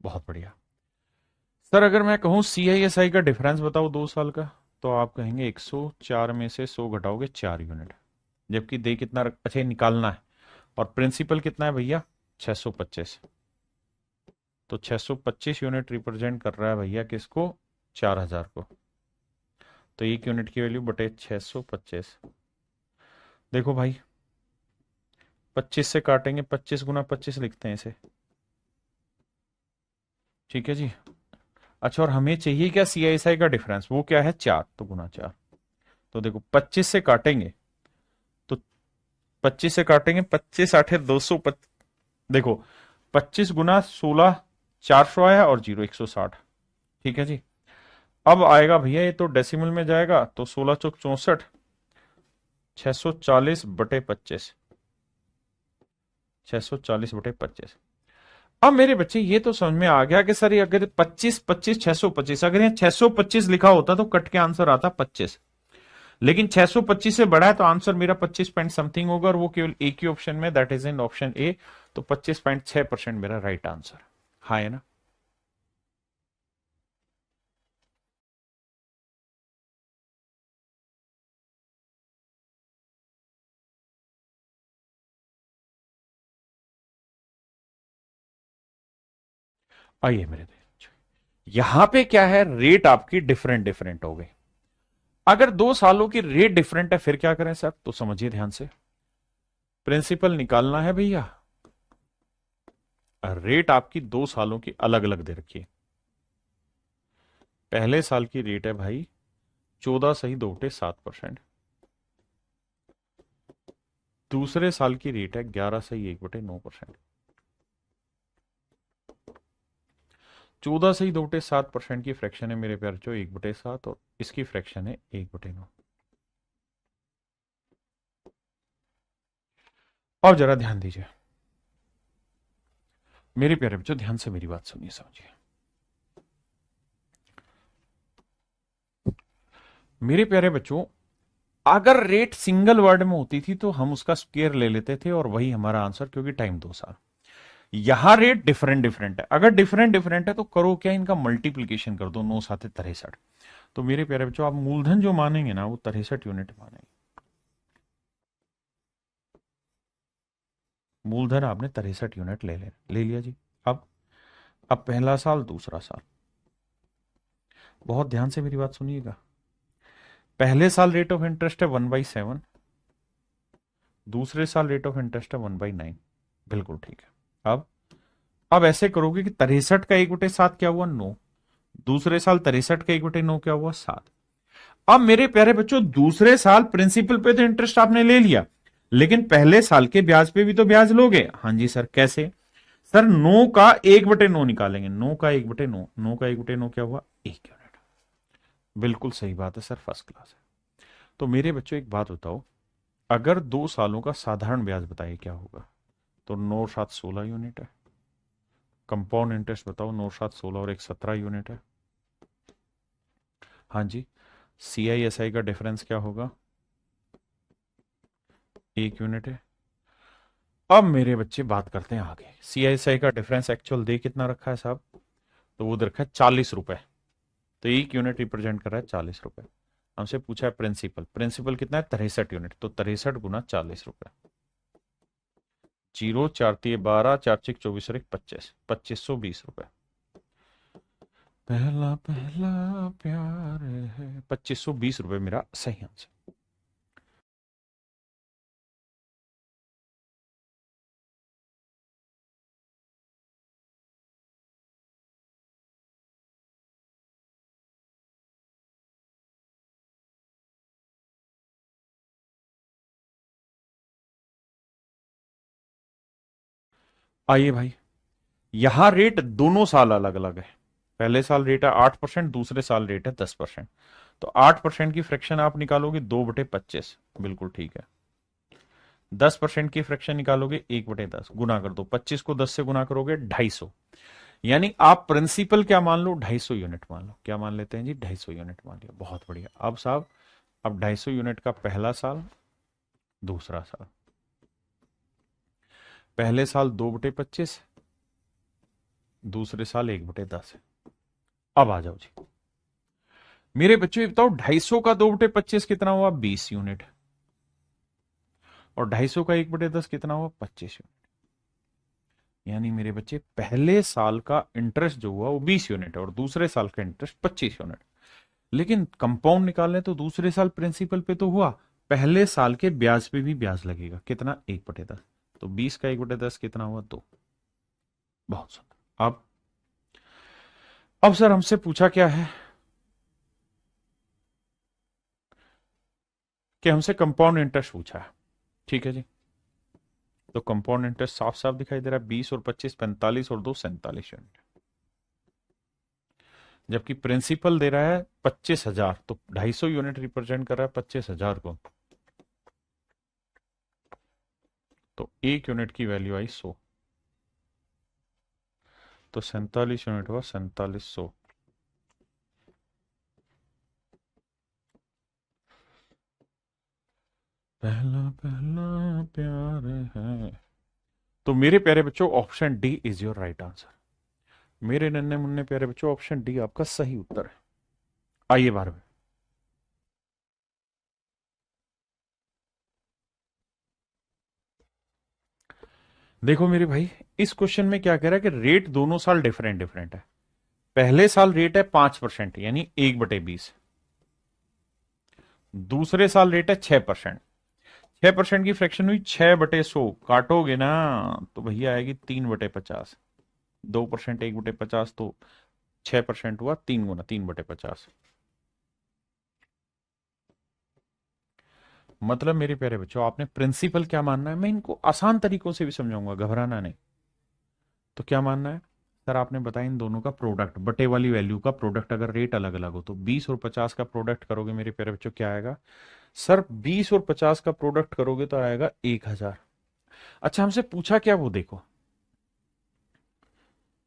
बहुत बढ़िया। सर अगर मैं कहूं सीआईएसआई का डिफरेंस बताओ 2 साल का, तो आप कहेंगे 104 में से 100 घटाओगे 4 यूनिट, जबकि दे कितना अच्छा निकालना है, और प्रिंसिपल कितना है भैया 625, तो 625 यूनिट रिप्रेजेंट कर रहा है भैया किसको, 4000 को, तो 1 यूनिट की वैल्यू बटे 625। देखो भाई 25 से काटेंगे, 25 गुना 25 लिखते हैं इसे, ठीक है जी। अच्छा और हमें चाहिए क्या सीआईएसआई का डिफरेंस, वो क्या है 4, तो गुना 4। तो देखो 25 से काटेंगे, तो 25 से काटेंगे, 25 8 200, देखो 25 गुना 16 400 आया, और 0 160, ठीक है जी। अब आएगा भैया ये तो डेसिमल में जाएगा, तो 16 चौक 64, 640/25, 640/25। अब मेरे बच्चे ये तो समझ में आ गया कि सर ये अगर 25 25 625, अगर ये 625 लिखा होता तो कट के आंसर आता 25। लेकिन 625 से बड़ा है तो आंसर मेरा 25 पॉइंट समथिंग होगा, और वो केवल एक ही ऑप्शन में, that is in option A. तो 25.6% मेरा राइट आंसर। हाँ है ना? आइए मेरे देश, यहां पे क्या है, रेट आपकी डिफरेंट डिफरेंट हो गई। अगर 2 सालों की रेट डिफरेंट है फिर क्या करें सर? तो समझिए ध्यान से, प्रिंसिपल निकालना है भैया। रेट आपकी 2 सालों की अलग अलग दे रखी है। पहले साल की रेट है भाई 14 सही 2 बटे 7%। दूसरे साल की रेट है 11 सही 1 बटे 9%। 14 सही 2 बटे 7% की फ्रैक्शन है मेरे प्यारे, जो 1 बटे 7, और इसकी फ्रैक्शन है 1 बटे 9। और जरा ध्यान दीजिए मेरे प्यारे बच्चों, ध्यान से मेरी बात सुनिए, समझिए। मेरे प्यारे बच्चों, अगर रेट सिंगल वर्ड में होती थी तो हम उसका स्क्वायर ले लेते थे और वही हमारा आंसर, क्योंकि टाइम 2 साल। यहां रेट डिफरेंट डिफरेंट है, अगर डिफरेंट डिफरेंट है तो करो क्या, इनका मल्टीप्लीकेशन कर दो, 9 7 63। तो मेरे प्यारे बच्चों, आप मूलधन जो मानेंगे ना वो 63 यूनिट मानेंगे। मूलधन आपने 63 यूनिट ले लिया जी। अब पहला साल दूसरा साल, बहुत ध्यान से मेरी बात सुनिएगा। पहले साल रेट ऑफ इंटरेस्ट है 1/7, दूसरे साल रेट ऑफ इंटरेस्ट है 1/9। बिल्कुल ठीक है। अब ऐसे करोगे कि 63 का 1/7 क्या हुआ? 9। दूसरे साल 63 का 1/9 क्या हुआ? 7। अब मेरे प्यारे बच्चों, दूसरे साल प्रिंसिपल पे तो इंटरेस्ट आपने ले लिया, लेकिन पहले साल के ब्याज पे भी तो ब्याज लोगे। हाँ जी सर, कैसे? सर 9 का 1/9 निकालेंगे। 9 का 1/9, 9 का 1/9 क्या हुआ? 1 यूनिट। बिल्कुल सही बात है सर, फर्स्ट क्लास है। तो मेरे बच्चों एक बात बताओ, अगर 2 सालों का साधारण ब्याज बताइए क्या होगा? तो 9 7 16 यूनिट है। कंपाउंड इंटरेस्ट बताओ, 9 7 16 और 1 17 यूनिट है। हाँ जी। CISI का डिफरेंस क्या होगा? 1 यूनिट है। अब मेरे बच्चे बात करते हैं आगे। CISI का डिफरेंस एक्चुअल दे कितना रखा है साहब? तो वो दे रखा है 40 रुपए। तो 1 यूनिट रिप्रेजेंट कर रहा है 40 रुपए। हमसे पूछा है प्रिंसिपल, प्रिंसिपल कितना है? 63 यूनिट, तो 63 गुना 40 रुपए। 0 4 3 12, 4 6 24 और 1 25, 2520 रुपए। पहला पहला प्यार है, 2520 रुपए मेरा सही आंसर। आइए भाई, यहां रेट दोनों साल अलग अलग है। पहले साल रेट है 8%, दूसरे साल रेट है 10%। तो 8% की फ्रैक्शन आप निकालोगे 2/25। बिल्कुल ठीक है। 10% की फ्रैक्शन निकालोगे 1/10। गुना कर दो, 25 को 10 से गुना करोगे 250। यानी आप प्रिंसिपल क्या मान लो? 250 यूनिट मान लो। क्या मान लेते हैं जी? 250 यूनिट मान लिया। बहुत बढ़िया। अब साहब, अब 250 यूनिट का पहला साल, दूसरा साल। पहले साल 2/25, दूसरे साल 1/10 है। अब आ जाओ जी मेरे बच्चों, ये बताओ 250 का 2/25 कितना हुआ? 20 यूनिट। और 250 का 1/10 कितना हुआ? 25 यूनिट। यानी मेरे बच्चे, पहले साल का इंटरेस्ट जो हुआ वो 20 यूनिट है, और दूसरे साल का इंटरेस्ट 25 यूनिट। लेकिन कंपाउंड निकालने तो दूसरे साल प्रिंसिपल पे तो हुआ, पहले साल के ब्याज पे भी ब्याज लगेगा। कितना? 1/10। तो 20 का 1/10 कितना हुआ? 2। बहुत सुंदर। अब सर हमसे पूछा क्या है कि हमसे कंपाउंड इंटरेस्ट पूछा है। ठीक है जी। तो कंपाउंड इंटरेस्ट साफ साफ दिखाई दे रहा है, 20 और 25 45 और 2 47 यूनिट। जबकि प्रिंसिपल दे रहा है 25,000, तो 250 यूनिट रिप्रेजेंट कर रहा है 25,000 को। तो 1 यूनिट की वैल्यू आई 100। तो 47 यूनिट हुआ 4700। पहला पहला प्यार है। तो मेरे प्यारे बच्चों option D is your right answer. मेरे नन्हे मुन्ने प्यारे बच्चों ऑप्शन डी आपका सही उत्तर है। आइए 12वें। देखो मेरे भाई, इस क्वेश्चन में क्या कह रहा है कि रेट दोनों साल डिफरेंट डिफरेंट है। पहले साल रेट है 5% यानी 1/20। दूसरे साल रेट है 6%। 6% की फ्रैक्शन हुई 6/100, काटोगे ना तो भैया आएगी 3/50। 2% 1/50 तो 6% हुआ 3 गुना 3/50। मतलब मेरे प्यारे बच्चों आपने प्रिंसिपल क्या मानना है, मैं इनको आसान तरीकों से भी समझाऊंगा, घबराना नहीं। तो क्या मानना है सर, आपने बताया इन दोनों का प्रोडक्ट, बटे वाली वैल्यू का प्रोडक्ट अगर रेट अलग अलग हो तो 20 और 50 का प्रोडक्ट करोगे मेरे प्यारे बच्चों क्या आएगा। सर 20 और 50 का प्रोडक्ट करोगे तो आएगा 1000। अच्छा हमसे पूछा क्या वो देखो,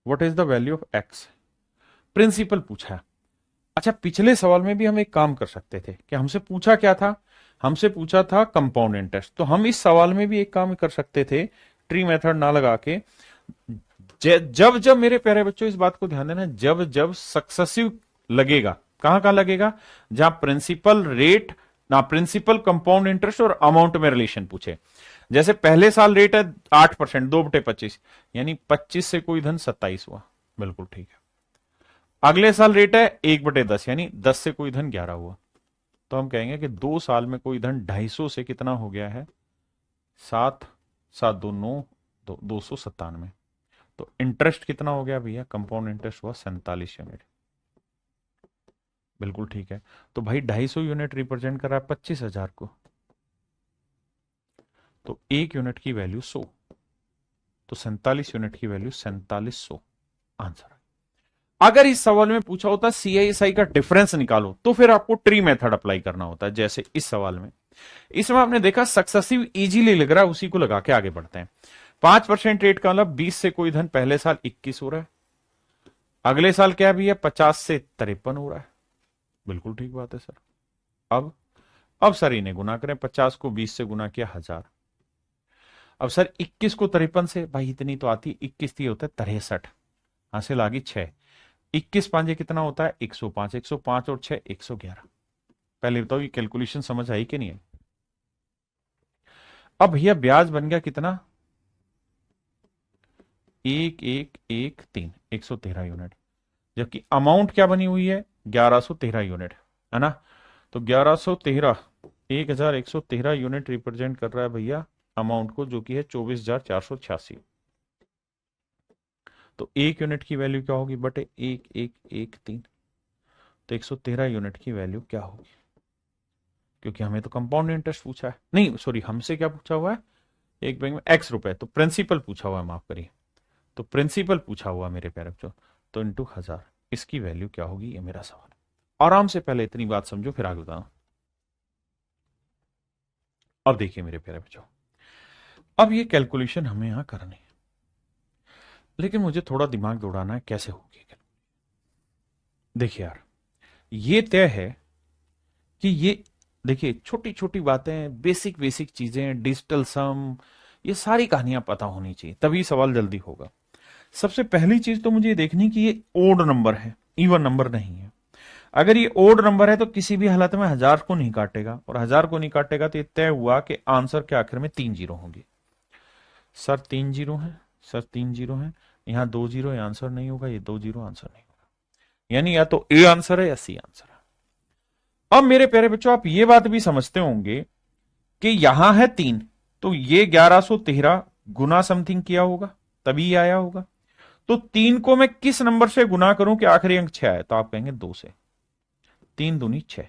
what is the value of x, principal पूछा है। अच्छा पिछले सवाल में भी हम एक काम कर सकते थे कि हमसे पूछा क्या था, हमसे पूछा था कंपाउंड इंटरेस्ट, तो हम इस सवाल में भी एक काम कर सकते थे ट्री मेथड ना लगा के। जब जब मेरे प्यारे बच्चों इस बात को ध्यान देना, जब जब सक्सेसिव लगेगा, कहां कहां लगेगा, जहां प्रिंसिपल रेट ना प्रिंसिपल कंपाउंड इंटरेस्ट और अमाउंट में रिलेशन पूछे। जैसे पहले साल रेट है 8%, 2/25 यानी 25 से कोई धन 27 हुआ, बिल्कुल ठीक है। अगले साल रेट है 1/10 यानी 10 से कोई धन 11 हुआ। तो हम कहेंगे कि 2 साल में कोई धन 250 से कितना हो गया है, 7, 7 2 9, 297। तो इंटरेस्ट कितना हो गया भैया, कंपाउंड इंटरेस्ट हुआ 47 यूनिट, बिल्कुल ठीक है। तो भाई 250 यूनिट रिप्रेजेंट कर रहा है 25,000 को, तो 1 यूनिट की वैल्यू 100, तो 47 यूनिट की वैल्यू 4700 आंसर। अगर इस सवाल में पूछा होता CISI का डिफरेंस निकालो तो फिर आपको ट्री मेथड अप्लाई करना होता है, जैसे इस सवाल में। इसमें आपने देखा सक्सेसिव इजीली लग रहा है, उसी को लगा के आगे बढ़ते हैं। 5% रेट का मतलब 20 से कोई धन पहले साल 21 हो रहा है, अगले साल क्या भी है 50 से 53 हो रहा है, बिल्कुल ठीक बात है सर। अब अब सर इन्हें गुना करें, 50 को 20 से गुना किया 1000। अब सर 21 को 53 से, भाई इतनी तो आती, 21 थी होता है 63, हासिल आ गई 6। 21 पांजे कितना होता है 105, 105 और 6 111। पहले बताओ ये कैलकुलेशन समझ आई कि नहीं आई। अब भैया ब्याज बन गया कितना, 1113, 113 यूनिट, जबकि अमाउंट क्या बनी हुई है 1113 यूनिट, है ना। तो 1113, 1113 यूनिट रिप्रेजेंट कर रहा है भैया अमाउंट को, जो कि है 24,486। तो 1 यूनिट की वैल्यू क्या होगी बटे 1113, तो 113 यूनिट की वैल्यू क्या होगी, क्योंकि हमें तो कंपाउंड इंटरेस्ट पूछा है, नहीं सॉरी हमसे क्या पूछा हुआ है, एक बैंक में एक्स रुपए, तो प्रिंसिपल पूछा हुआ है, माफ करिए। तो प्रिंसिपल पूछा हुआ मेरे प्यारे बच्चों, तो इंटू 1000, इसकी वैल्यू क्या होगी, ये मेरा सवाल है। आराम से पहले इतनी बात समझो फिर आगे बताना। अब देखिए मेरे प्यारे बच्चों, अब ये कैलकुलेशन हमें यहां करनी है, लेकिन मुझे थोड़ा दिमाग दौड़ाना है कैसे होगी। देखिए यार, ये तय है कि ये, देखिए छोटी छोटी बातें, बेसिक बेसिक चीजें, डिजिटल सम, ये सारी कहानियां पता होनी चाहिए, तभी सवाल जल्दी होगा। सबसे पहली चीज तो मुझे ये देखनी कि ये ओड नंबर है, इवन नंबर नहीं है। अगर ये ओड नंबर है तो किसी भी हालत में 1000 को नहीं काटेगा, और 1000 को नहीं काटेगा तो ये तय हुआ कि आंसर के आखिर में 3 जीरो होंगे। सर 3 जीरो है, सर 3 जीरो है, यहां 2 जीरो, ये आंसर नहीं होगा, ये 2 जीरो आंसर नहीं होगा, यानी या तो ए आंसर है या सी आंसर है। अब मेरे प्यारे बच्चों आप ये बात भी समझते होंगे कि यहां है 3, तो ये 1113 गुना समथिंग किया होगा, तभी आया होगा। तो 3 को मैं किस नंबर से गुना करूं कि आखिरी अंक 6 आए, तो आप कहेंगे 2 से, 3 दूनी 6।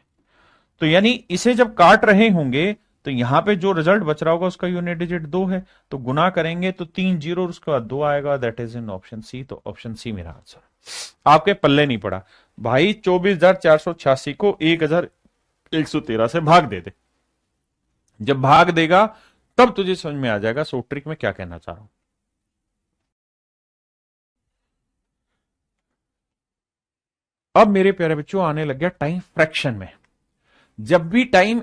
तो यानी इसे जब काट रहे होंगे तो यहां पे जो रिजल्ट बच रहा होगा उसका यूनिट डिजिट 2 है, तो गुना करेंगे तो 3 जीरो और उसके बाद 2 आएगा, that is in option C. तो ऑप्शन सी मेरा आंसर। आपके पल्ले नहीं पड़ा भाई, 24,486 को 1,113 से भाग दे दे, जब भाग देगा तब तुझे समझ में आ जाएगा सो ट्रिक में क्या कहना चाह रहा हूं। अब मेरे प्यारे बच्चों आने लग गया टाइम फ्रैक्शन में। जब भी टाइम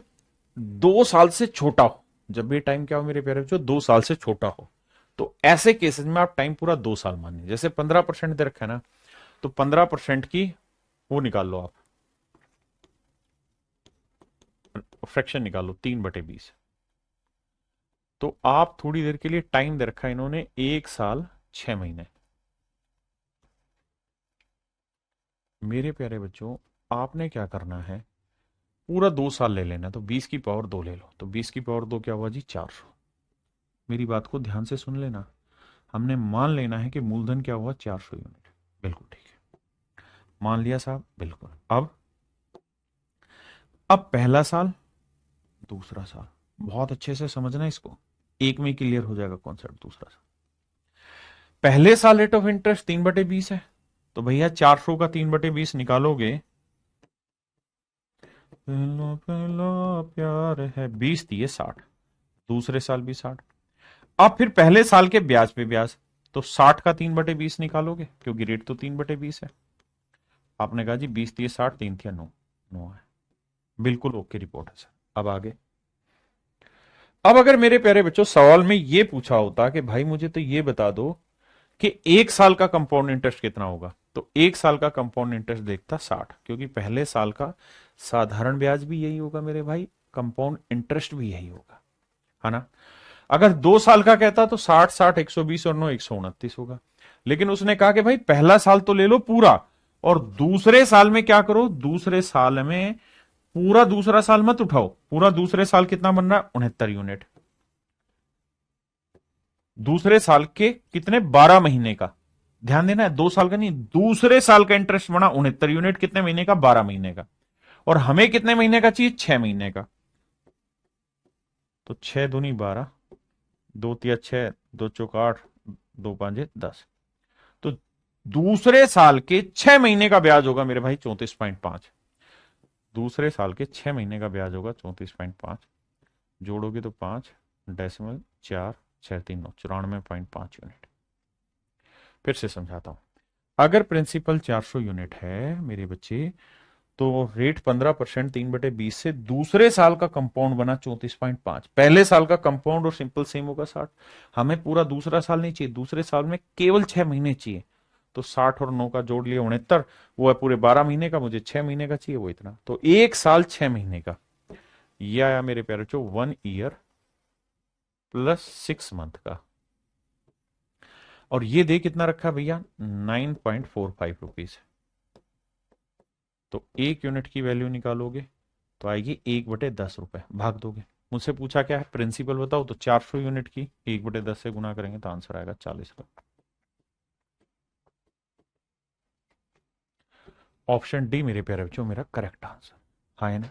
2 साल से छोटा हो, जब भी टाइम क्या हो मेरे प्यारे बच्चों, 2 साल से छोटा हो, तो ऐसे केसेस में आप टाइम पूरा 2 साल मानिए। जैसे 15% दे रखा है ना, तो 15% की वो निकाल लो आप, फ्रैक्शन निकालो 3/20। तो आप थोड़ी देर के लिए टाइम दे रखा है इन्होंने 1 साल 6 महीने। मेरे प्यारे बच्चों, आपने क्या करना है, पूरा 2 साल ले लेना। तो 20 की पावर 2 ले लो, तो 20 की पावर 2 क्या हुआ जी, 400। मेरी बात को ध्यान से सुन लेना, हमने मान लेना है कि मूलधन क्या हुआ, 400 यूनिट। बिल्कुल ठीक है, मान लिया साहब, बिल्कुल। अब पहला साल, दूसरा साल, बहुत अच्छे से समझना इसको, एक में क्लियर हो जाएगा कॉन्सेप्ट। दूसरा साल, पहले साल रेट ऑफ इंटरेस्ट 3/20 है, तो भैया 400 का 3/20 निकालोगे, पहला पहला प्यार है 20 दिए 60, दूसरे साल भी 60। अब फिर पहले साल के ब्याज पे ब्याज, तो 60 का 3/20 निकालोगे, क्योंकि रेट तो 3/20 है। आपने कहा जी 20 दिए 60, 3 थिया 9, 9 है, बिल्कुल ओके रिपोर्ट है सर। अब आगे, अब अगर मेरे प्यारे बच्चों सवाल में ये पूछा होता कि भाई मुझे तो ये बता दो कि 1 साल का कंपाउंड इंटरेस्ट कितना होगा, तो 1 साल का कंपाउंड इंटरेस्ट देखता 60, क्योंकि पहले साल का साधारण ब्याज भी यही होगा मेरे भाई, कंपाउंड इंटरेस्ट भी यही होगा, है ना। अगर 2 साल का कहता तो 60 60 120 और 9 129 होगा। लेकिन उसने कहा कि भाई पहला साल तो ले लो पूरा, और दूसरे साल में क्या करो, दूसरे साल में पूरा दूसरा साल मत उठाओ, पूरा दूसरे साल कितना बन रहा है, 69 यूनिट। दूसरे साल के कितने, 12 महीने का, ध्यान देना है, 2 साल का नहीं, दूसरे साल का इंटरेस्ट बना 69 यूनिट, कितने महीने का, 12 महीने का। और हमें कितने महीने का चाहिए, 6 महीने का। तो 6 दूनी 12, 2 तिया 6, 2 चौक 8, 2 5 10। तो दूसरे साल के 6 महीने का ब्याज होगा मेरे भाई 34.5। दूसरे साल के 6 महीने का ब्याज होगा 34.5। जोड़ोगे तो 5.4 6 3 9, 94.5 यूनिट। फिर से समझाता हूं, अगर प्रिंसिपल 400 यूनिट है मेरे बच्चे, तो रेट 15% 3/20 से दूसरे साल का कंपाउंड बना 34.5। पहले साल का कंपाउंड और सिंपल सेम होगा 60। हमें पूरा दूसरा साल नहीं चाहिए, दूसरे साल में केवल 6 महीने चाहिए, तो 60 और 9 का जोड़ लिया 69, वो है पूरे 12 महीने का, मुझे 6 महीने का चाहिए, वो इतना, तो 1 साल 6 महीने का। ये आया मेरे प्यारे बच्चों 1 ईयर प्लस 6 मंथ का। और ये दे कितना रखा भैया, 9.45 रुपीज। तो 1 यूनिट की वैल्यू निकालोगे तो आएगी 1/10 रुपए, भाग दोगे। मुझसे पूछा क्या है, प्रिंसिपल बताओ, तो 400 यूनिट की 1/10 से गुना करेंगे तो आंसर आएगा 40 रुपए। ऑप्शन डी मेरे प्यारे बच्चों मेरा करेक्ट आंसर, हाँ है ना।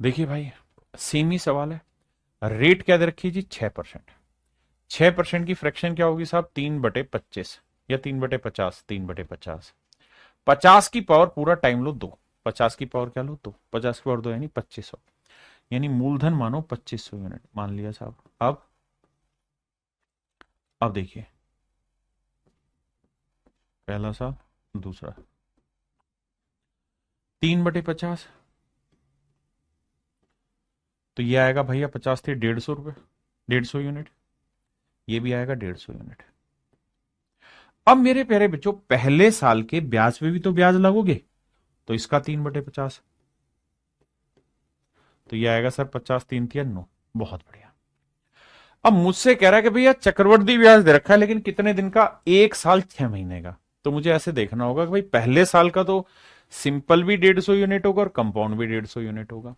देखिए भाई, सेम ही सवाल है, रेट क्या दे रखी जी, 6%। 6% की फ्रैक्शन क्या होगी साहब, 3/25 या 3/50, 3/50। 50 की पावर पूरा टाइम लो 2, 50 की पावर क्या लो 2, 50 की पावर 2 यानी 2500, यानी मूलधन मानो 2500 यूनिट मान लिया साहब। अब देखिए, पहला साल, दूसरा, 3/50, तो ये आएगा भैया 50 थी 150 रुपए, 150 यूनिट, ये भी आएगा 150 यूनिट। अब मेरे प्यारे बच्चों पहले साल के ब्याज पे भी तो ब्याज लगोगे, तो इसका 3/50, तो ये आएगा सर 50 3 तिया 9, बहुत बढ़िया। अब मुझसे कह रहा है कि भैया चक्रवृद्धि ब्याज दे रखा है, लेकिन कितने दिन का, 1 साल 6 महीने का। तो मुझे ऐसे देखना होगा कि भाई पहले साल का तो सिंपल भी 150 यूनिट होगा और कंपाउंड भी 150 यूनिट होगा।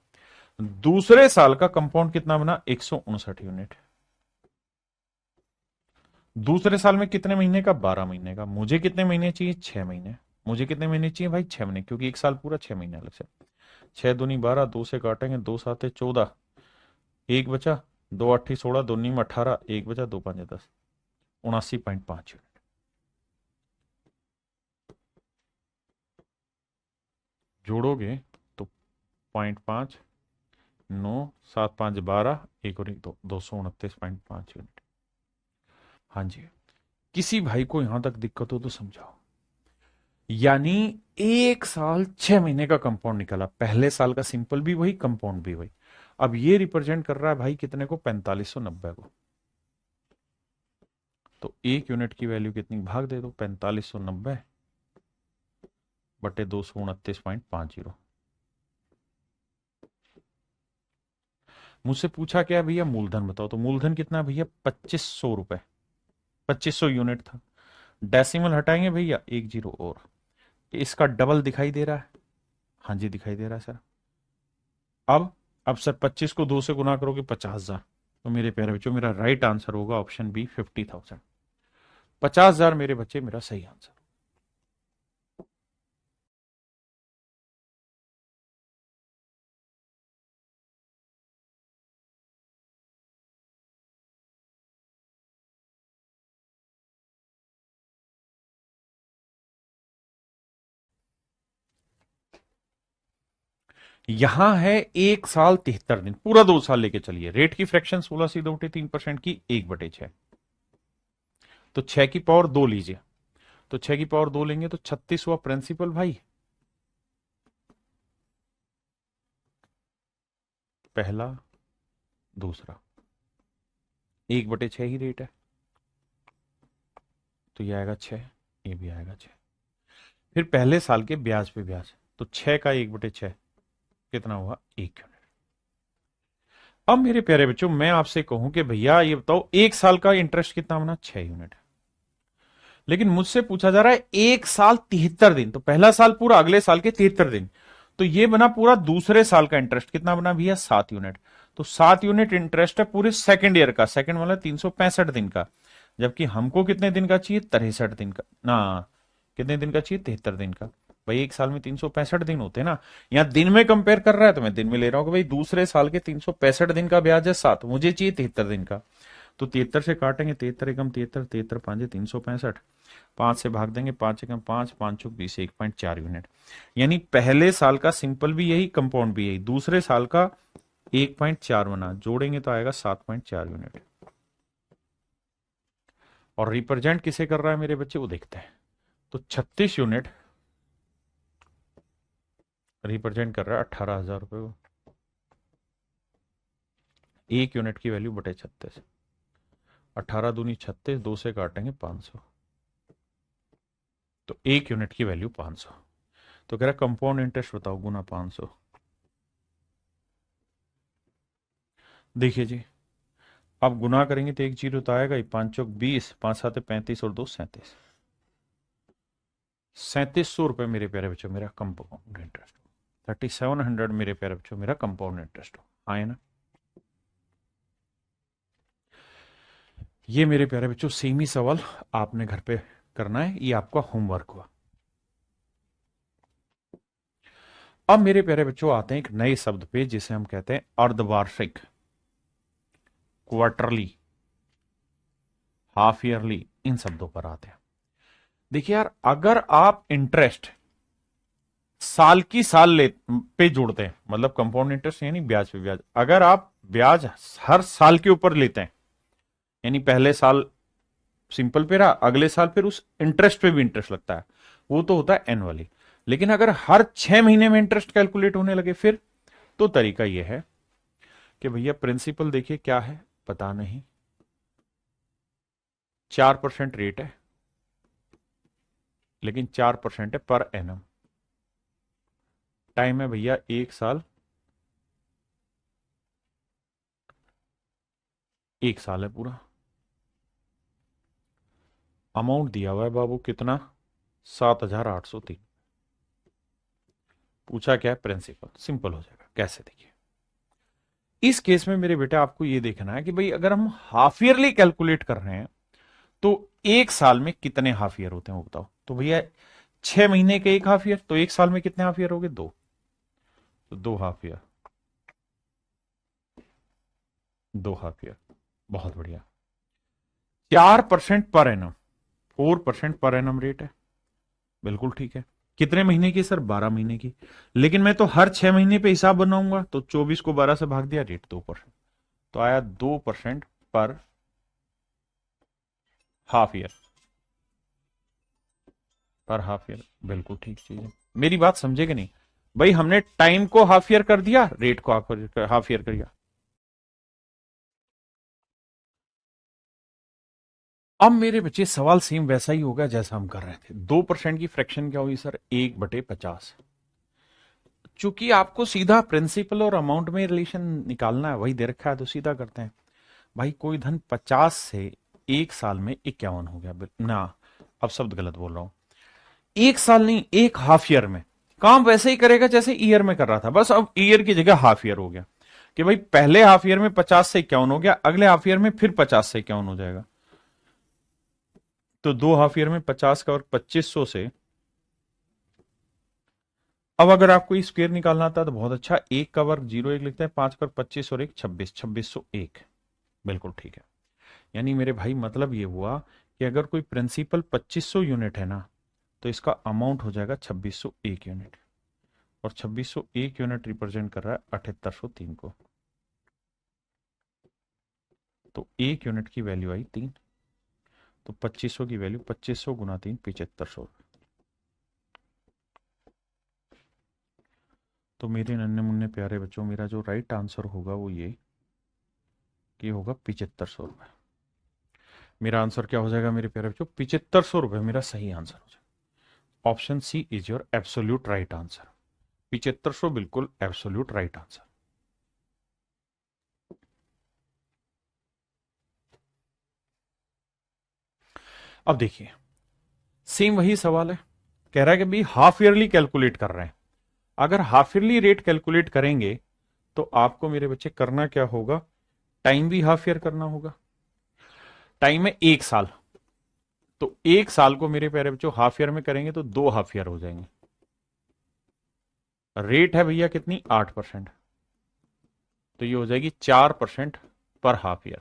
दूसरे साल का कंपाउंड कितना बना, 159 यूनिट। दूसरे साल में कितने महीने का, 12 महीने का। मुझे कितने महीने चाहिए, 6 महीने। मुझे कितने महीने चाहिए भाई, 6 महीने, क्योंकि 1 साल पूरा 6 महीने अलग से। 6 दूनी 12, 2 से काटेंगे, 2 7 14, एक बचा, 2 8 16, 2 9 18, एक बचा, 2 5 10, 79.5 यूनिट। जोड़ोगे तो 0.5, 9 7 5 12, एक और एक 2, 229.5 यूनिट। हाँ जी, किसी भाई को यहां तक दिक्कत हो तो समझाओ। यानी 1 साल 6 महीने का कंपाउंड निकला, पहले साल का सिंपल भी वही, कंपाउंड भी वही। अब ये रिप्रेजेंट कर रहा है भाई कितने को, 4590 को। तो 1 यूनिट की वैल्यू कितनी, भाग दे दो 4590 बटे 229.50। मुझसे पूछा क्या भैया मूलधन बताओ, तो मूलधन कितना है भैया, 2500 रुपए, 2500 यूनिट था। डेसिमल हटाएंगे भैया, एक जीरो और, इसका डबल दिखाई दे रहा है, हाँ जी दिखाई दे रहा है सर। अब सर 25 को 2 से गुना करोगे 50,000। तो मेरे प्यारे बच्चों मेरा राइट आंसर होगा ऑप्शन बी 50,000। 50,000 मेरे बच्चे मेरा सही आंसर। यहां है 1 साल 73 दिन, पूरा 2 साल लेके चलिए। रेट की फ्रैक्शन 16 सीधे उठे 3% की, 1/6। तो 6 की पावर 2 लीजिए, तो 6 की पावर 2 लेंगे तो 36 हुआ प्रिंसिपल भाई, पहला दूसरा, 1/6 ही रेट है, तो ये आएगा 6, ये भी आएगा 6। फिर पहले साल के ब्याज पे ब्याज, तो 6 का 1/6 कितना हुआ, 1 यूनिट। अब मेरे प्यारे बच्चों मैं आपसे कहूं कि भैया ये बताओ 1 साल का इंटरेस्ट कितना बना, 6 यूनिट। लेकिन मुझसे पूछा जा रहा है 1 साल 73 दिन, तो पहला साल पूरा, अगले साल के 73 दिन, तो ये बना पूरा दूसरे साल का इंटरेस्ट कितना बना भैया, 7 यूनिट। तो 7 यूनिट इंटरेस्ट है पूरे सेकंड ईयर का, सेकंड वाला 365 दिन का, जबकि हमको कितने दिन का चाहिए, 63 दिन का ना, कितने दिन का चाहिए, 73 दिन का। भाई 1 साल में 365 दिन होते हैं ना, यहाँ दिन में कंपेयर कर रहा है तो मैं दिन में ले रहा हूं कि भाई दूसरे साल के 365 दिन का ब्याज है 7, मुझे चाहिए 73 दिन का। तो 73 से काटेंगे, 73 एकम 73, 73 पांचे 365, 5 से भाग देंगे, 5 एकम 5, 5 चौक 20, 1.4 यूनिट। यानी पहले साल का सिंपल भी यही, कंपाउंड भी यही, दूसरे साल का 1.4 बना, जोड़ेंगे तो आएगा 7.4 यूनिट। और रिप्रेजेंट किसे कर रहा है मेरे बच्चे, वो देखते हैं। तो 36 यूनिट रिप्रेजेंट कर रहा है 18,000 रुपए को। 1 यूनिट की वैल्यू बटे 36, 18 दूनी 36, 2 से काटेंगे 500, तो 1 यूनिट की वैल्यू 500। तो कह रहा कंपाउंड इंटरेस्ट बताओ गुना 500। देखिए जी, अब गुना करेंगे तो 1 जीरो तो आएगा ही, 5 चौक 20, 5 सात 35 और 2 37, 3700 रुपए मेरे प्यारे बच्चों मेरा कंपाउंड इंटरेस्ट। 3700 मेरे प्यारे बच्चों मेरा कंपाउंड इंटरेस्ट हो, आए ना। ये मेरे प्यारे बच्चों सेम ही सवाल आपने घर पे करना है, ये आपका होमवर्क हुआ। अब मेरे प्यारे बच्चों आते हैं एक नए शब्द पे जिसे हम कहते हैं अर्धवार्षिक, क्वार्टरली, हाफ ईयरली, इन शब्दों पर आते हैं। देखिए यार, अगर आप इंटरेस्ट साल की साल ले पे जोड़ते हैं, मतलब कंपाउंड इंटरेस्ट यानी ब्याज पे ब्याज, अगर आप ब्याज हर साल के ऊपर लेते हैं, यानी पहले साल सिंपल पे रहा, अगले साल फिर उस इंटरेस्ट पे भी इंटरेस्ट लगता है, वो तो होता है एनुअली। लेकिन अगर हर 6 महीने में इंटरेस्ट कैलकुलेट होने लगे फिर, तो तरीका यह है कि भैया प्रिंसिपल देखिए क्या है पता नहीं, 4% रेट है, लेकिन 4% है पर एनम। टाइम है भैया 1 साल, 1 साल है पूरा। अमाउंट दिया हुआ है बाबू कितना, 7,803। पूछा क्या है, प्रिंसिपल, सिंपल हो जाएगा कैसे, देखिए इस केस में मेरे बेटा आपको ये देखना है कि भाई अगर हम हाफ ईयरली कैलकुलेट कर रहे हैं तो 1 साल में कितने हाफ ईयर होते हैं वो बताओ। तो भैया 6 महीने के एक हाफ ईयर, तो 1 साल में कितने हाफ ईयर हो गए, 2, तो 2 हाफ ईयर, 2 हाफ ईयर, बहुत बढ़िया। 4% per annum, 4% per annum rate है, बिल्कुल ठीक है। कितने महीने की सर, 12 महीने की। लेकिन मैं तो हर 6 महीने पे हिसाब बनाऊंगा, तो 24 को 12 से भाग दिया, रेट 2%, तो आया 2% पर हाफ ईयर। पर हाफ ईयर, बिल्कुल ठीक चीज है। मेरी बात समझे कि नहीं भाई? हमने टाइम को हाफ ईयर कर दिया, रेट को हाफ ईयर कर दिया। अब मेरे बच्चे सवाल सेम वैसा ही होगा जैसा हम कर रहे थे। 2% की फ्रैक्शन क्या हुई सर? 1/50। चूंकि आपको सीधा प्रिंसिपल और अमाउंट में रिलेशन निकालना है, वही दे रखा है तो सीधा करते हैं। भाई कोई धन 50 से एक साल में 51 हो गया ना। अब शब्द गलत बोल रहा हूं। एक साल नहीं, एक हाफ ईयर में काम वैसे ही करेगा जैसे ईयर में कर रहा था, बस अब ईयर की जगह हाफ ईयर हो गया। कि भाई पहले हाफ ईयर में 50 से 51 हो गया, अगले हाफ ईयर में फिर 50 से 51 हो जाएगा। तो दो हाफ ईयर में 50 का और 2500 से। अब अगर आपको स्क्वायर निकालना था तो बहुत अच्छा, एक का वर्ग 0 1 लिखते हैं, 5 का 25 और एक 26, 2601। बिल्कुल ठीक है। यानी मेरे भाई मतलब ये हुआ कि अगर कोई प्रिंसिपल 2500 यूनिट है ना, तो इसका अमाउंट हो जाएगा 2601 यूनिट। और 2601 यूनिट रिप्रेजेंट कर रहा है 7803 को। तो एक यूनिट की वैल्यू आई 3। तो 2500 की वैल्यू 2500 गुना 3, 7500। तो मेरे नन्हे मुन्ने प्यारे बच्चों, मेरा जो राइट आंसर होगा वो ये कि होगा 7500 रुपये। मेरा आंसर क्या हो जाएगा मेरे प्यारे बच्चों? 7500 रुपये मेरा सही आंसर हो जाएगा। Option C is your absolute right answer. 7500 बिल्कुल एब्सोल्यूट राइट आंसर। अब देखिए, सेम वही सवाल है। कह रहा है कि भाई हाफ ईयरली कैलकुलेट कर रहे हैं। अगर हाफ ईयरली रेट कैलकुलेट करेंगे तो आपको मेरे बच्चे करना क्या होगा? टाइम भी हाफ ईयर करना होगा। टाइम है एक साल, तो एक साल को मेरे प्यारे बच्चों हाफ ईयर में करेंगे तो दो हाफ ईयर हो जाएंगे। रेट है भैया कितनी? 8%। तो ये हो जाएगी 4% पर हाफ ईयर।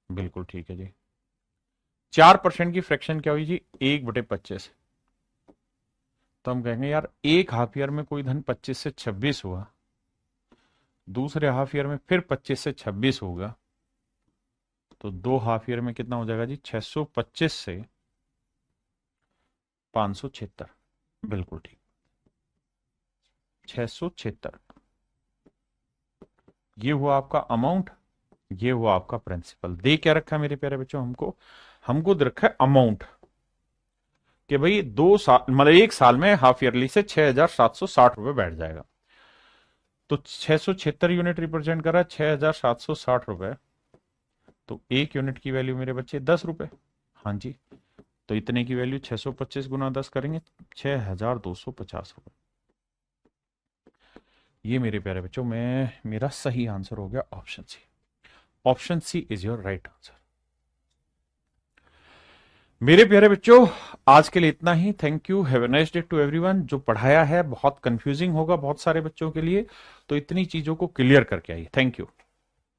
बिल्कुल ठीक है जी। 4% की फ्रैक्शन क्या हुई जी? 1/25। तो हम कहेंगे यार एक हाफ ईयर में कोई धन 25 से 26 हुआ, दूसरे हाफ ईयर में फिर 25 से 26 होगा, तो दो हाफ ईयर में कितना हो जाएगा जी? 625 से 576। बिल्कुल ठीक, 676। ये हुआ आपका अमाउंट, ये हुआ आपका प्रिंसिपल। दे क्या रखा है मेरे प्यारे बच्चों? हमको हमको दे रखा है अमाउंट कि भाई 2 साल मतलब एक साल में हाफ ईयरली से 6760 रुपए बैठ जाएगा। तो 676 यूनिट रिप्रेजेंट कर रहा है 6760 रुपए। तो एक यूनिट की वैल्यू मेरे बच्चे 10 रुपए। हाँ जी। तो इतने की वैल्यू 625 गुना 10 करेंगे 6250 रुपए। ये मेरे प्यारे बच्चों में मेरा सही आंसर हो गया option C. Option C is your right answer. मेरे प्यारे बच्चों आज के लिए इतना ही। Thank you, have a nice day to everyone. जो पढ़ाया है बहुत कंफ्यूजिंग होगा बहुत सारे बच्चों के लिए, तो इतनी चीजों को क्लियर करके आइए। Thank you.